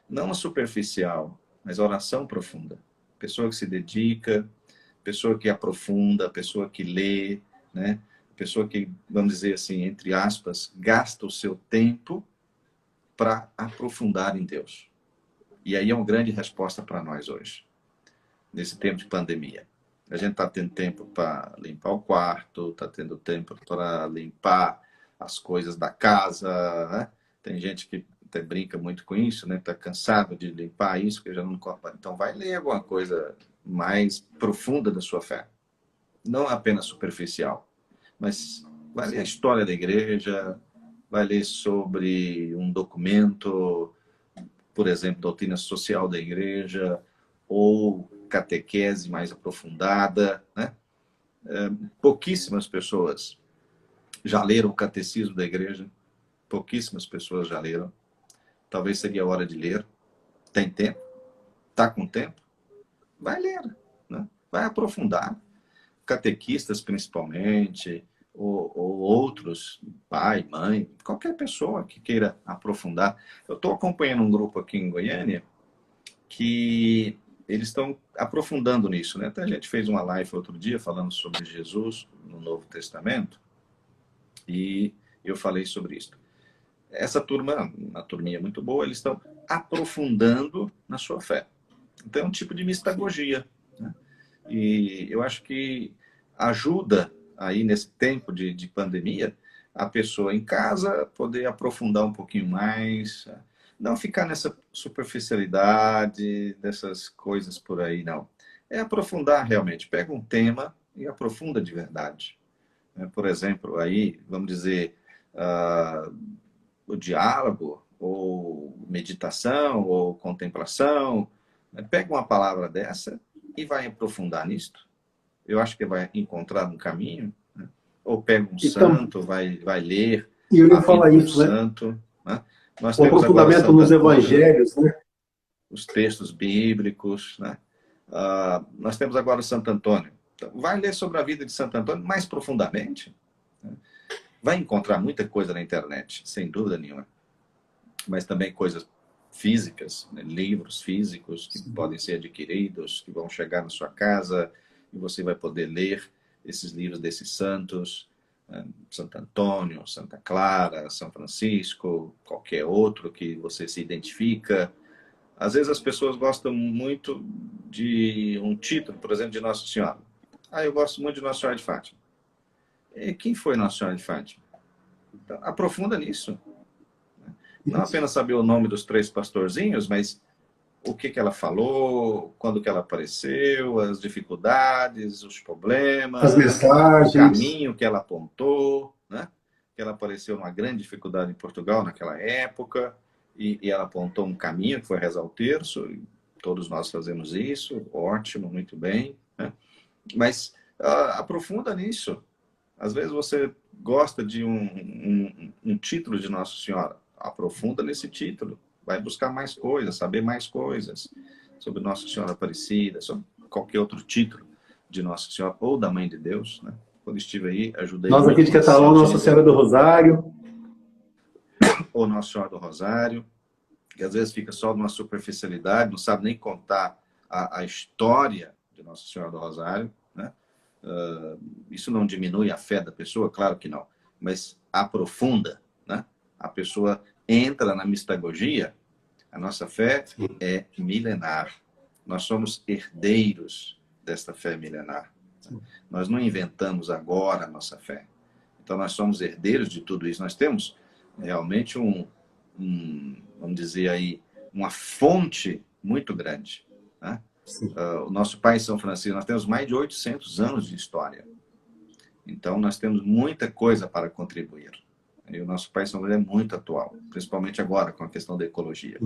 Speaker 2: Não a superficial, mas a oração profunda. Pessoa que se dedica, pessoa que aprofunda, pessoa que lê, né? Pessoa que, vamos dizer assim, entre aspas, gasta o seu tempo para aprofundar em Deus. E aí é uma grande resposta para nós hoje, nesse tempo de pandemia. A gente está tendo tempo para limpar o quarto, está tendo tempo para limpar as coisas da casa, né? Tem gente que até brinca muito com isso, né? Está cansado de limpar isso, que já não... Então vai ler alguma coisa mais profunda da sua fé. Não apenas superficial, mas vai ler a história da igreja, vai ler sobre um documento, por exemplo, doutrina social da igreja, ou catequese mais aprofundada, né? Pouquíssimas pessoas já leram o catecismo da igreja, pouquíssimas pessoas já leram. Talvez seria a hora de ler. Tem tempo? Está com tempo? Vai ler, né? Vai aprofundar. Catequistas, principalmente, ou outros, pai, mãe, qualquer pessoa que queira aprofundar. Eu estou acompanhando um grupo aqui em Goiânia que eles estão aprofundando nisso, né? Até a gente fez uma live outro dia falando sobre Jesus no Novo Testamento e eu falei sobre isso. Essa turma, uma turminha muito boa, eles estão aprofundando na sua fé. Então é um tipo de mistagogia, né? E eu acho que ajuda aí nesse tempo de pandemia a pessoa em casa poder aprofundar um pouquinho mais, não ficar nessa superficialidade, dessas coisas por aí, não. É aprofundar realmente. Pega um tema e aprofunda de verdade. Por exemplo, aí, vamos dizer, o diálogo, ou meditação, ou contemplação. Pega uma palavra dessa e vai aprofundar nisto. Eu acho que vai encontrar um caminho. Né? Ou pega um santo, vai ler
Speaker 1: e eu
Speaker 2: a
Speaker 1: ia
Speaker 2: vida
Speaker 1: falar
Speaker 2: de um
Speaker 1: isso, né?
Speaker 2: santo. Né? Nós
Speaker 1: O
Speaker 2: temos agora
Speaker 1: aprofundamento
Speaker 2: Santo
Speaker 1: nos
Speaker 2: Antônio,
Speaker 1: evangelhos, né?
Speaker 2: os textos bíblicos. Né? Nós temos agora Santo Antônio. Então, vai ler sobre a vida de Santo Antônio mais profundamente. Né? Vai encontrar muita coisa na internet, sem dúvida nenhuma. Mas também coisas físicas, né? Livros físicos que podem ser adquiridos, que vão chegar na sua casa e você vai poder ler esses livros desses santos, Santo Antônio, Santa Clara, São Francisco, qualquer outro que você se identifica. Às vezes as pessoas gostam muito de um título, por exemplo, de Nossa Senhora. Eu gosto muito de Nossa Senhora de Fátima. E quem foi Nossa Senhora de Fátima? Então, aprofunda nisso. Não apenas saber o nome dos 3 pastorzinhos, mas o que ela falou, quando que ela apareceu, as dificuldades, os
Speaker 1: As
Speaker 2: problemas, o
Speaker 1: mensagens.
Speaker 2: caminho que ela apontou, né? Que ela apareceu uma grande dificuldade em Portugal naquela época, e ela apontou um caminho, que foi rezar o terço, e todos nós fazemos isso, ótimo, muito bem, né? Mas aprofunda nisso. Às vezes você gosta de um título de Nossa Senhora, aprofunda nesse título, vai buscar mais coisas, saber mais coisas sobre Nossa Senhora Aparecida, sobre qualquer outro título de Nossa Senhora ou da Mãe de Deus, né? Quando estive aí, ajudei
Speaker 1: Nós aqui
Speaker 2: muito
Speaker 1: de
Speaker 2: nesse
Speaker 1: Catalão, Nossa
Speaker 2: sentido,
Speaker 1: Senhora do Rosário.
Speaker 2: ou Nossa Senhora do Rosário, que às vezes fica só numa superficialidade, não sabe nem contar a história de Nossa Senhora do Rosário, né? Isso não diminui a fé da pessoa? Claro que não. Mas aprofunda, né? A pessoa entra na mistagogia. A nossa fé é milenar. Nós somos herdeiros desta fé milenar. Nós não inventamos agora a nossa fé. Então, nós somos herdeiros de tudo isso. Nós temos realmente vamos dizer aí, uma fonte muito grande, né? O nosso pai São Francisco, nós temos mais de 800 anos de história. Então, nós temos muita coisa para contribuir. E o nosso pai São Francisco é muito atual, principalmente agora com a questão da ecologia.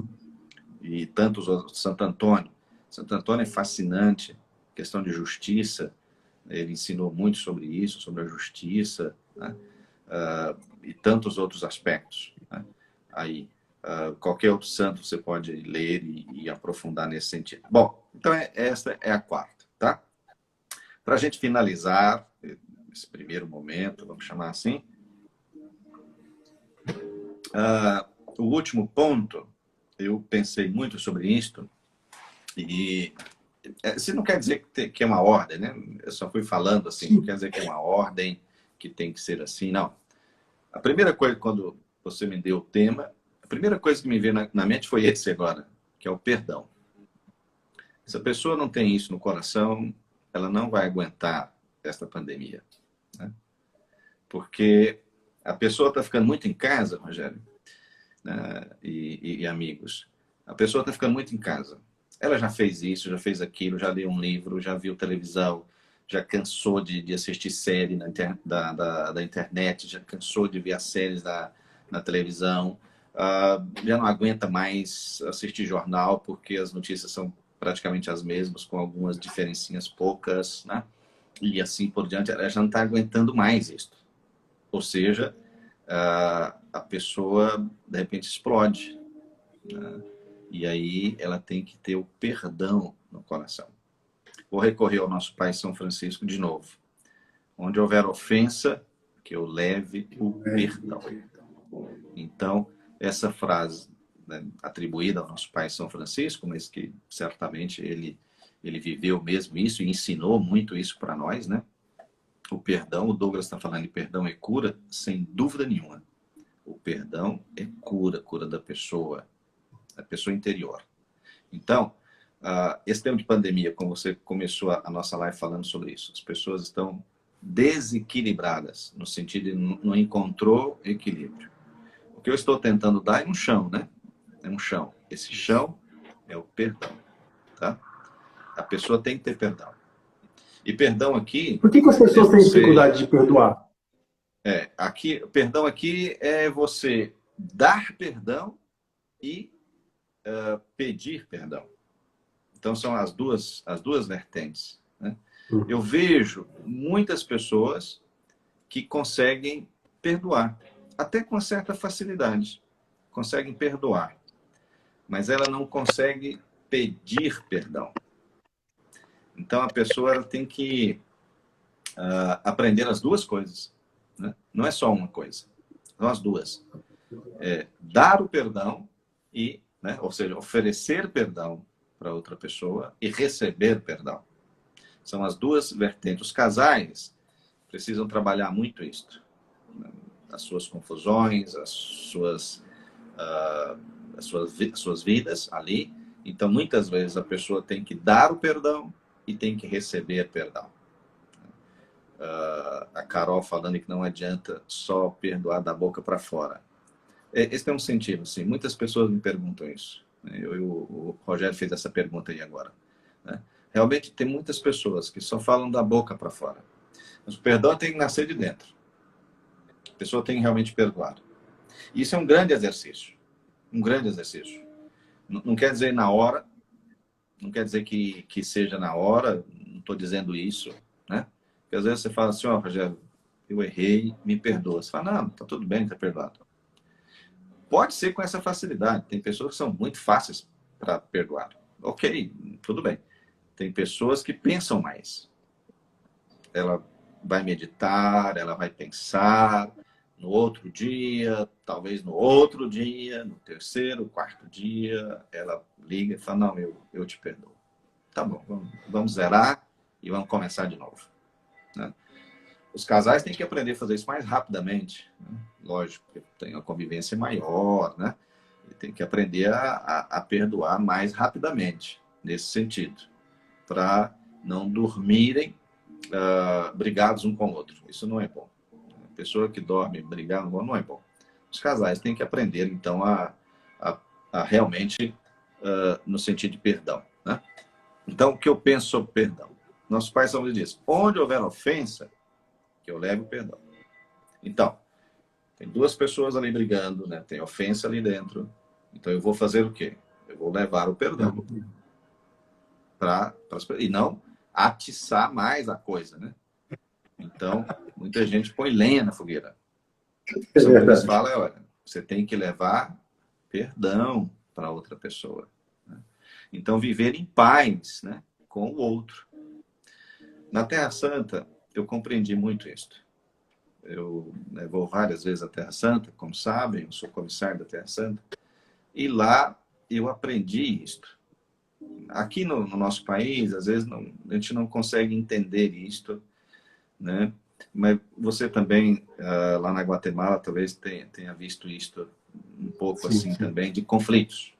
Speaker 2: E tantos outros, Santo Antônio. Santo Antônio é fascinante, questão de justiça. Ele ensinou muito sobre isso, sobre a justiça, né? E tantos outros aspectos, né? Aí, qualquer outro santo você pode ler e aprofundar nesse sentido. Bom, então essa é a quarta, tá? Para a gente finalizar esse primeiro momento, vamos chamar assim, o último ponto, eu pensei muito sobre isto, e isso não quer dizer que é uma ordem, né? Eu só fui falando assim, não quer dizer que é uma ordem, que tem que ser assim, não. A primeira coisa, quando você me deu o tema, a primeira coisa que me veio na mente foi esse agora, que é o perdão. Se a pessoa não tem isso no coração, ela não vai aguentar esta pandemia, né? Porque a pessoa está ficando muito em casa, Rogério, né? E amigos. A pessoa está ficando muito em casa. Ela já fez isso, já fez aquilo, já leu um livro, já viu televisão, já cansou de assistir série da internet, já cansou de ver as séries na televisão, já não aguenta mais assistir jornal, porque as notícias são praticamente as mesmas, com algumas diferencinhas poucas, né? E assim por diante, ela já não está aguentando mais isso. Ou seja, a pessoa, de repente, explode, né? E aí ela tem que ter o perdão no coração. Vou recorrer ao nosso Pai São Francisco de novo. Onde houver ofensa, que eu leve o perdão. Então, essa frase, né, atribuída ao nosso Pai São Francisco, mas que certamente ele viveu mesmo isso e ensinou muito isso para nós, né? O perdão, o Douglas está falando de perdão é cura, sem dúvida nenhuma. O perdão é cura, cura da pessoa interior. Então, esse tempo de pandemia, como você começou a nossa live falando sobre isso, as pessoas estão desequilibradas, no sentido de não encontrou equilíbrio. O que eu estou tentando dar é um chão, né? É um chão. Esse chão é o perdão, tá? A pessoa tem que ter perdão. E perdão aqui...
Speaker 1: Por que as pessoas têm dificuldade de perdoar?
Speaker 2: Perdão aqui é você dar perdão e pedir perdão. Então, são as duas vertentes, né? Eu vejo muitas pessoas que conseguem perdoar, até com certa facilidade. Conseguem perdoar, mas ela não consegue pedir perdão. Então, a pessoa ela tem que aprender as duas coisas, né? Não é só uma coisa, são as duas. Dar o perdão e, né, ou seja, oferecer perdão para outra pessoa e receber perdão. São as duas vertentes. Os casais precisam trabalhar muito isso, né? As suas confusões, as suas vidas ali. Então, muitas vezes, a pessoa tem que dar o perdão e tem que receber perdão. A Carol falando que não adianta só perdoar da boca para fora. Esse tem um sentido, assim. Muitas pessoas me perguntam isso. O Rogério fez essa pergunta aí agora, né? Realmente tem muitas pessoas que só falam da boca para fora. Mas o perdão tem que nascer de dentro. A pessoa tem que realmente perdoar. E isso é um grande exercício. Um grande exercício. Não quer dizer na hora, não quer dizer que seja na hora, não estou dizendo isso, né? Porque às vezes você fala assim, Rogério, eu errei, me perdoa. Você fala, não, está tudo bem, está perdoado. Pode ser com essa facilidade. Tem pessoas que são muito fáceis para perdoar. Ok, tudo bem. Tem pessoas que pensam mais. Ela vai meditar, ela vai pensar no outro dia, talvez no outro dia, no terceiro, quarto dia, ela liga e fala, não, eu te perdoo. Tá bom, vamos zerar e vamos começar de novo, né? Os casais têm que aprender a fazer isso mais rapidamente, né? Lógico, tem uma convivência maior, né? E tem que aprender a perdoar mais rapidamente, nesse sentido, para não dormirem brigados um com o outro. Isso não é bom. A pessoa que dorme brigada não é bom. Os casais têm que aprender, então, a realmente, no sentido de perdão, né? Então, o que eu penso sobre perdão? Nossos pais são disso. Onde houver ofensa, que eu leve o perdão. Então, tem duas pessoas ali brigando, né? Tem ofensa ali dentro. Então, eu vou fazer o quê? Eu vou levar o perdão. E não atiçar mais a coisa, né? Então, muita gente põe lenha na fogueira. São Luís fala, olha, você tem que levar perdão para outra pessoa, né? Então, viver em paz, né, com o outro. Na Terra Santa, eu compreendi muito isso. Eu, né, vou várias vezes à Terra Santa, como sabem, eu sou comissário da Terra Santa, e lá eu aprendi isto. Aqui no nosso país, às vezes, a gente não consegue entender isto, né? Mas você também, lá na Guatemala, talvez tenha visto isto um pouco assim também, de conflitos,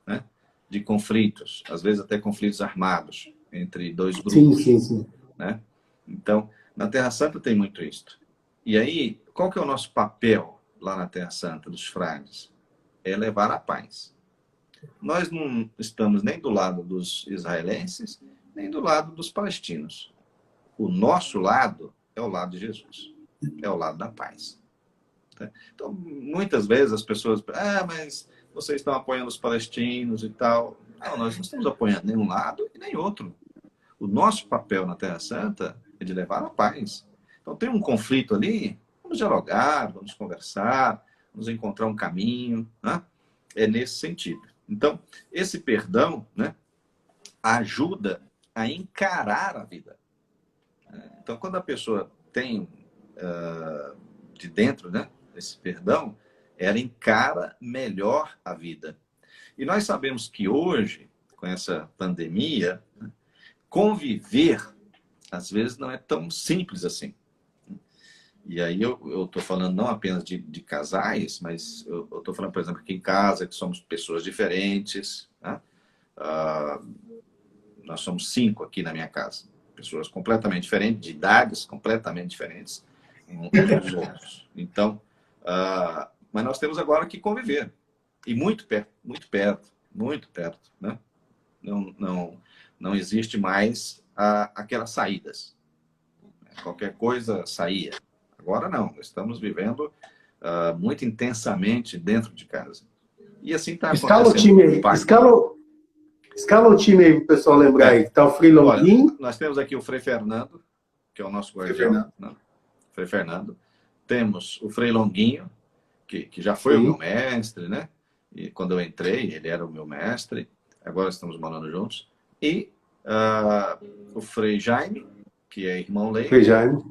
Speaker 2: né? De conflitos, às vezes até conflitos armados entre dois grupos, né? Então, na Terra Santa tem muito isto. E aí, qual que é o nosso papel lá na Terra Santa dos frades? É levar a paz. Nós não estamos nem do lado dos israelenses, nem do lado dos palestinos. O nosso lado é o lado de Jesus, é o lado da paz. Então, muitas vezes as pessoas, mas vocês estão apoiando os palestinos e tal. Não, nós não estamos apoiando nenhum lado e nem outro. O nosso papel na Terra Santa é de levar a paz. Então, tem um conflito ali, vamos dialogar, vamos conversar, vamos encontrar um caminho, né? É nesse sentido. Então, esse perdão, né, ajuda a encarar a vida. Então, quando a pessoa tem de dentro, né, esse perdão, ela encara melhor a vida. E nós sabemos que hoje, com essa pandemia, conviver, às vezes, não é tão simples assim. E aí eu estou falando não apenas de casais, mas eu estou falando, por exemplo, aqui em casa, que somos pessoas diferentes, né? Nós somos 5 aqui na minha casa. Pessoas completamente diferentes, de idades completamente diferentes uns dos outros. Então, mas nós temos agora que conviver. E muito perto, muito perto, muito perto, né? Não existe mais aquelas saídas. Qualquer coisa saía. Agora não, estamos vivendo muito intensamente dentro de casa. E assim está acontecendo.
Speaker 1: Escala o time aí. Escala o time aí para o pessoal lembrar aí. Está o Frei Longuinho.
Speaker 2: Olha, nós temos aqui o Frei Fernando, que é o nosso guardião. Né? Frei Fernando. Temos o Frei Longuinho, que já foi o meu mestre, né? E quando eu entrei, ele era o meu mestre. Agora estamos morando juntos. E o Frei Jaime, que é irmão Lei.
Speaker 1: Frei Jaime.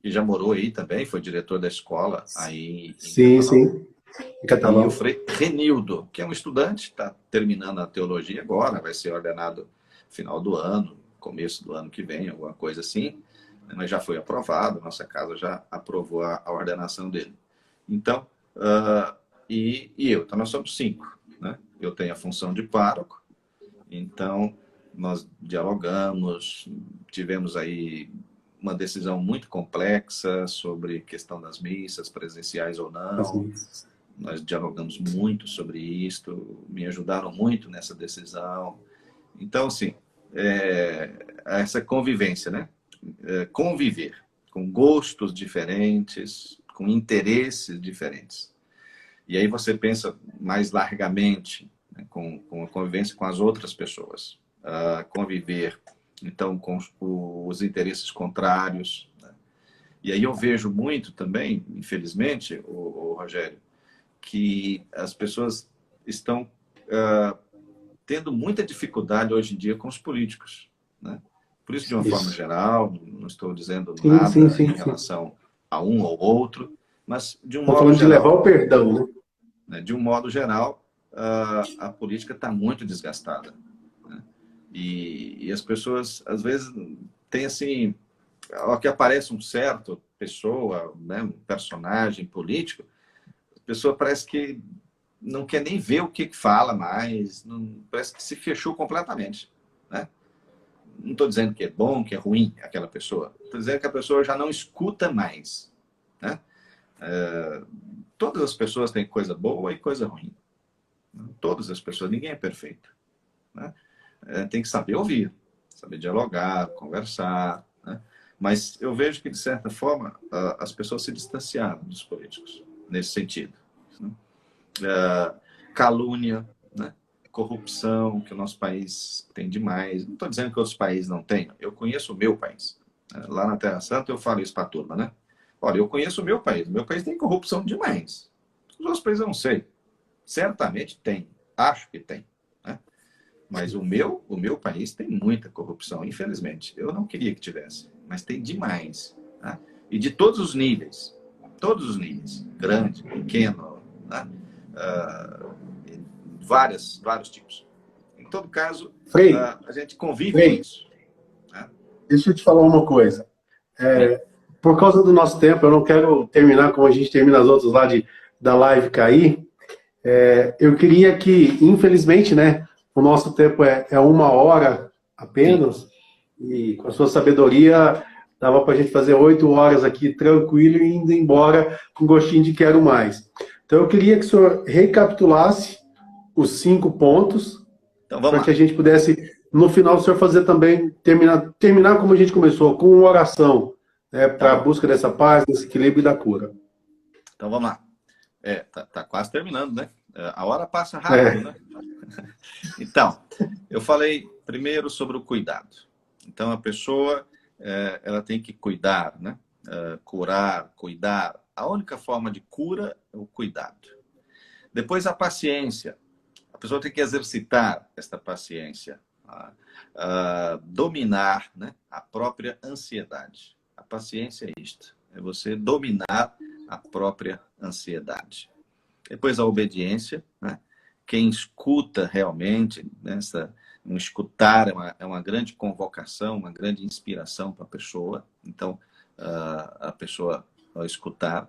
Speaker 2: Que já morou aí também, foi diretor da escola aí em
Speaker 1: sim,
Speaker 2: Catalão.
Speaker 1: sim. Em Catalão.
Speaker 2: E o Frei Renildo, que é um estudante, está terminando a teologia agora, vai ser ordenado final do ano, começo do ano que vem, alguma coisa assim, mas já foi aprovado, nossa casa já aprovou a ordenação dele. Então, e eu, então nós somos 5, né? Eu tenho a função de pároco, então nós dialogamos, tivemos aí uma decisão muito complexa sobre questão das missas, presenciais ou não. Nós dialogamos muito sobre isso, me ajudaram muito nessa decisão. Então, assim, essa convivência, né? Conviver com gostos diferentes, com interesses diferentes. E aí você pensa mais largamente, né, com a convivência com as outras pessoas. Conviver, então, com os interesses contrários. Né? E aí eu vejo muito também, infelizmente, o Rogério, que as pessoas estão tendo muita dificuldade hoje em dia com os políticos. Né? Por isso, de uma forma geral, não estou dizendo nada em relação a um ou outro, mas de um modo geral...
Speaker 1: de levar o perdão,
Speaker 2: né? De um modo geral, a política está muito desgastada. Né? E as pessoas, às vezes, têm assim... Ao que aparece um certo pessoa, né, um personagem político, a pessoa parece que não quer nem ver o que fala mais, parece que se fechou completamente. Né? Não estou dizendo que é bom, que é ruim aquela pessoa. Estou dizendo que a pessoa já não escuta mais. Né? Todas as pessoas têm coisa boa e coisa ruim. Todas as pessoas, ninguém é perfeito. Né? Tem que saber ouvir, saber dialogar, conversar. Né? Mas eu vejo que, de certa forma, as pessoas se distanciaram dos políticos, nesse sentido. Né? Calúnia, né? corrupção, que o nosso país tem demais. Não estou dizendo que outros países não tenham. Eu conheço o meu país. Lá na Terra Santa eu falo isso para a turma, né? Olha, eu conheço o meu país. O meu país tem corrupção demais. Os outros países eu não sei. Certamente tem. Acho que tem. Né? Mas o meu país tem muita corrupção, infelizmente. Eu não queria que tivesse, mas tem demais. Né? E de todos os níveis. Todos os níveis. Grande, pequeno, né? Vários tipos. Em todo caso,
Speaker 1: Frei,
Speaker 2: a gente convive
Speaker 1: Frei,
Speaker 2: com isso. Né?
Speaker 1: deixa eu te falar uma coisa. Por causa do nosso tempo, eu não quero terminar como a gente termina as outras lá da live cair. Eu queria que, infelizmente, né, o nosso tempo é 1 hora apenas, e com a sua sabedoria, dava para a gente fazer 8 horas aqui tranquilo e indo embora com gostinho de quero mais. Então, eu queria que o senhor recapitulasse os 5 pontos,
Speaker 2: Então, vamos
Speaker 1: para
Speaker 2: lá.
Speaker 1: que a gente pudesse, no final, o senhor fazer também, terminar como a gente começou, com uma oração, né, para a busca dessa paz, desse equilíbrio e da cura.
Speaker 2: Então, vamos lá. Tá quase terminando, né? A hora passa rápido, né? Então, eu falei primeiro sobre o cuidado. Então, a pessoa, ela tem que cuidar, né? Curar, cuidar. A única forma de cura é o cuidado. Depois, a paciência. A pessoa tem que exercitar esta paciência. Dominar, né? A própria ansiedade. A paciência é isto. É você dominar a própria ansiedade. Depois a obediência, né? Quem escuta realmente, né? Um escutar é uma grande convocação, uma grande inspiração para a pessoa. Então, a pessoa vai escutar.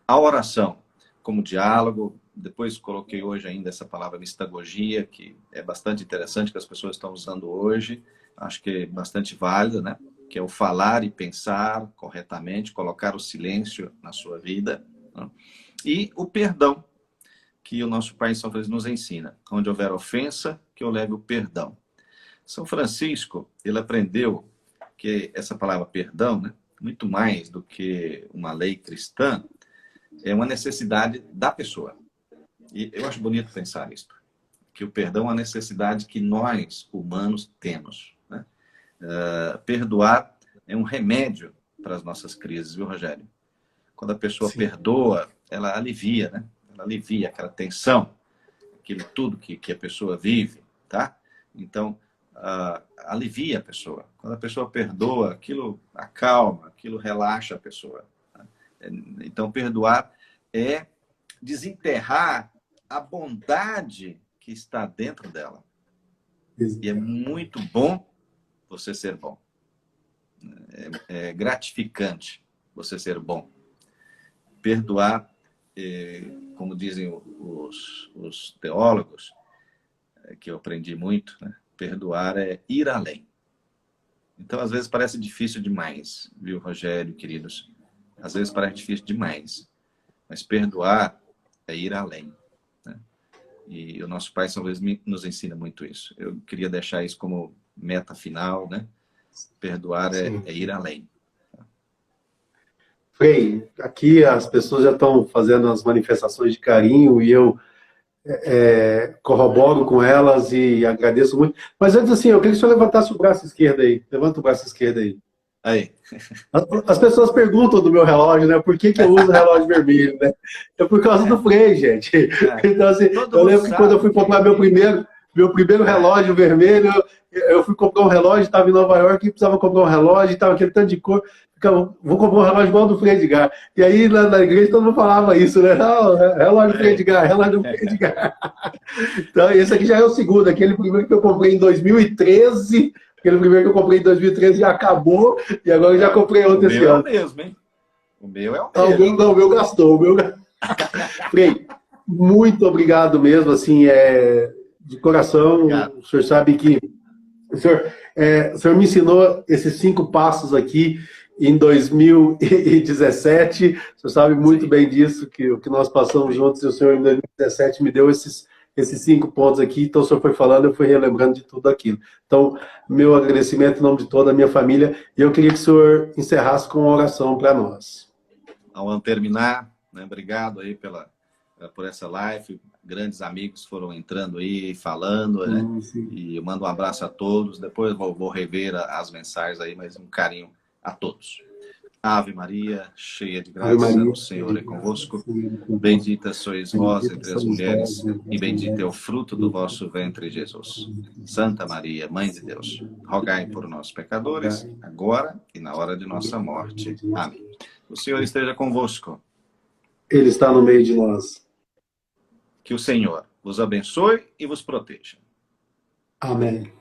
Speaker 2: A oração, como diálogo. Depois coloquei hoje ainda essa palavra mistagogia, que é bastante interessante, que as pessoas estão usando hoje. Acho que é bastante válida, né? Que é o falar e pensar corretamente, colocar o silêncio na sua vida. Né? E o perdão, que o nosso Pai São Francisco nos ensina. Onde houver ofensa, que eu leve o perdão. São Francisco, ele aprendeu que essa palavra perdão, né, muito mais do que uma lei cristã, é uma necessidade da pessoa. E eu acho bonito pensar isso, que o perdão é uma necessidade que nós, humanos, temos. Né? Perdoar é um remédio para as nossas crises, viu, Rogério? Quando a pessoa perdoa, ela alivia, né? Ela alivia aquela tensão, aquilo tudo que a pessoa vive, tá? Então, alivia a pessoa. Quando a pessoa perdoa, aquilo acalma, aquilo relaxa a pessoa. Tá? Então, perdoar é desenterrar a bondade que está dentro dela. E é muito bom você ser bom. É gratificante você ser bom. Perdoar, como dizem os teólogos, que eu aprendi muito, né? Perdoar é ir além. Então, às vezes parece difícil demais, viu, Rogério, queridos? Às vezes parece difícil demais. Mas perdoar é ir além. Né? E o nosso Pai São Luís nos ensina muito isso. Eu queria deixar isso como meta final, né? Perdoar é ir além.
Speaker 1: Frei, aqui as pessoas já estão fazendo as manifestações de carinho e eu corroboro com elas e agradeço muito. Mas antes, assim, eu queria que o senhor levantasse o braço esquerdo aí. Levanta o braço esquerdo aí.
Speaker 2: Aí.
Speaker 1: As pessoas perguntam do meu relógio, né? Por que eu uso relógio vermelho, né? É por causa do Frei, gente. Então, assim, eu lembro que quando eu fui comprar meu primeiro relógio vermelho, eu fui comprar um relógio, estava em Nova York e precisava comprar um relógio, estava aquele tanto de cor. Vou comprar um relógio igual ao do Frei Edgar. E aí, na igreja, todo mundo falava isso, né? Não, relógio do Frei Edgar, relógio do Frei Edgar. Então, esse aqui já é o segundo. Aquele primeiro que eu comprei em 2013... Aquele primeiro que eu comprei em 2013 já acabou, e agora eu já comprei outro esse ano.
Speaker 2: O meu é o mesmo, hein? O meu é o mesmo.
Speaker 1: Não, o meu gastou. Frei, muito obrigado mesmo, assim, de coração. Obrigado. O senhor sabe que... O senhor me ensinou esses 5 passos aqui em 2017. O senhor sabe muito bem disso, que o que nós passamos juntos, e o senhor em 2017 me deu esses 5 pontos aqui, então o senhor foi falando, eu fui relembrando de tudo aquilo. Então, meu agradecimento em nome de toda a minha família, e eu queria que o senhor encerrasse com uma oração para nós.
Speaker 2: Ao terminar, né, obrigado aí pela por essa live. Grandes amigos foram entrando aí, falando, né? E eu mando um abraço a todos. Depois vou rever as mensagens aí, mas um carinho a todos. Ave Maria, cheia de graça, o Senhor é convosco. Bendita sois vós entre as mulheres, e bendito é o fruto do vosso ventre, Jesus. Santa Maria, Mãe de Deus, rogai por nós, pecadores, agora e na hora de nossa morte. Amém. O Senhor esteja convosco.
Speaker 1: Ele está no meio de nós.
Speaker 2: Que o Senhor vos abençoe e vos proteja.
Speaker 1: Amém.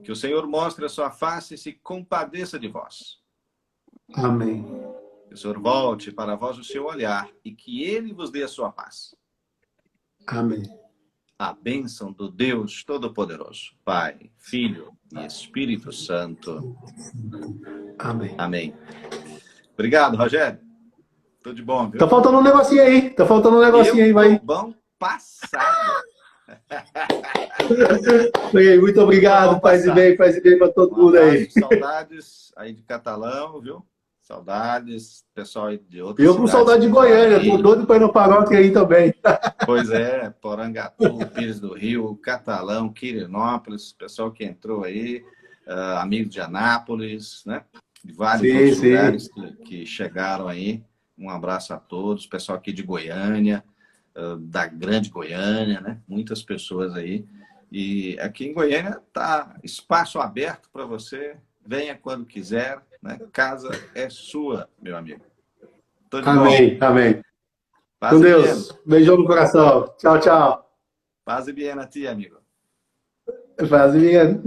Speaker 2: Que o Senhor mostre a sua face e se compadeça de vós.
Speaker 1: Amém.
Speaker 2: Que o Senhor volte para vós o seu olhar e que Ele vos dê a sua paz.
Speaker 1: Amém.
Speaker 2: A bênção do Deus Todo-Poderoso, Pai, Filho e Espírito Santo.
Speaker 1: Amém.
Speaker 2: Amém. Obrigado, Rogério. Tudo de bom, viu?
Speaker 1: Tá faltando um negocinho aí. Tá faltando um negocinho aí, vai.
Speaker 2: Bom passado.
Speaker 1: Muito obrigado. Paz e bem para todo mundo aí.
Speaker 2: Saudades aí de Catalão, viu? Saudades, pessoal aí de outras
Speaker 1: Eu com saudade de Goiânia, tô doido para ir no paróquia aí também.
Speaker 2: Pois é, Porangatu, Pires do Rio, Catalão, Quirinópolis, pessoal que entrou aí, amigos de Anápolis, né? De vários outros lugares que chegaram aí. Um abraço a todos, pessoal aqui de Goiânia, da Grande Goiânia, né? Muitas pessoas aí. E aqui em Goiânia tá espaço aberto para você, venha quando quiser, né? Casa é sua, meu amigo.
Speaker 1: Amém, amém. Com Deus. Beijão no coração. Tchau, tchau.
Speaker 2: Paz e bem a ti, amigo.
Speaker 1: Paz e bem.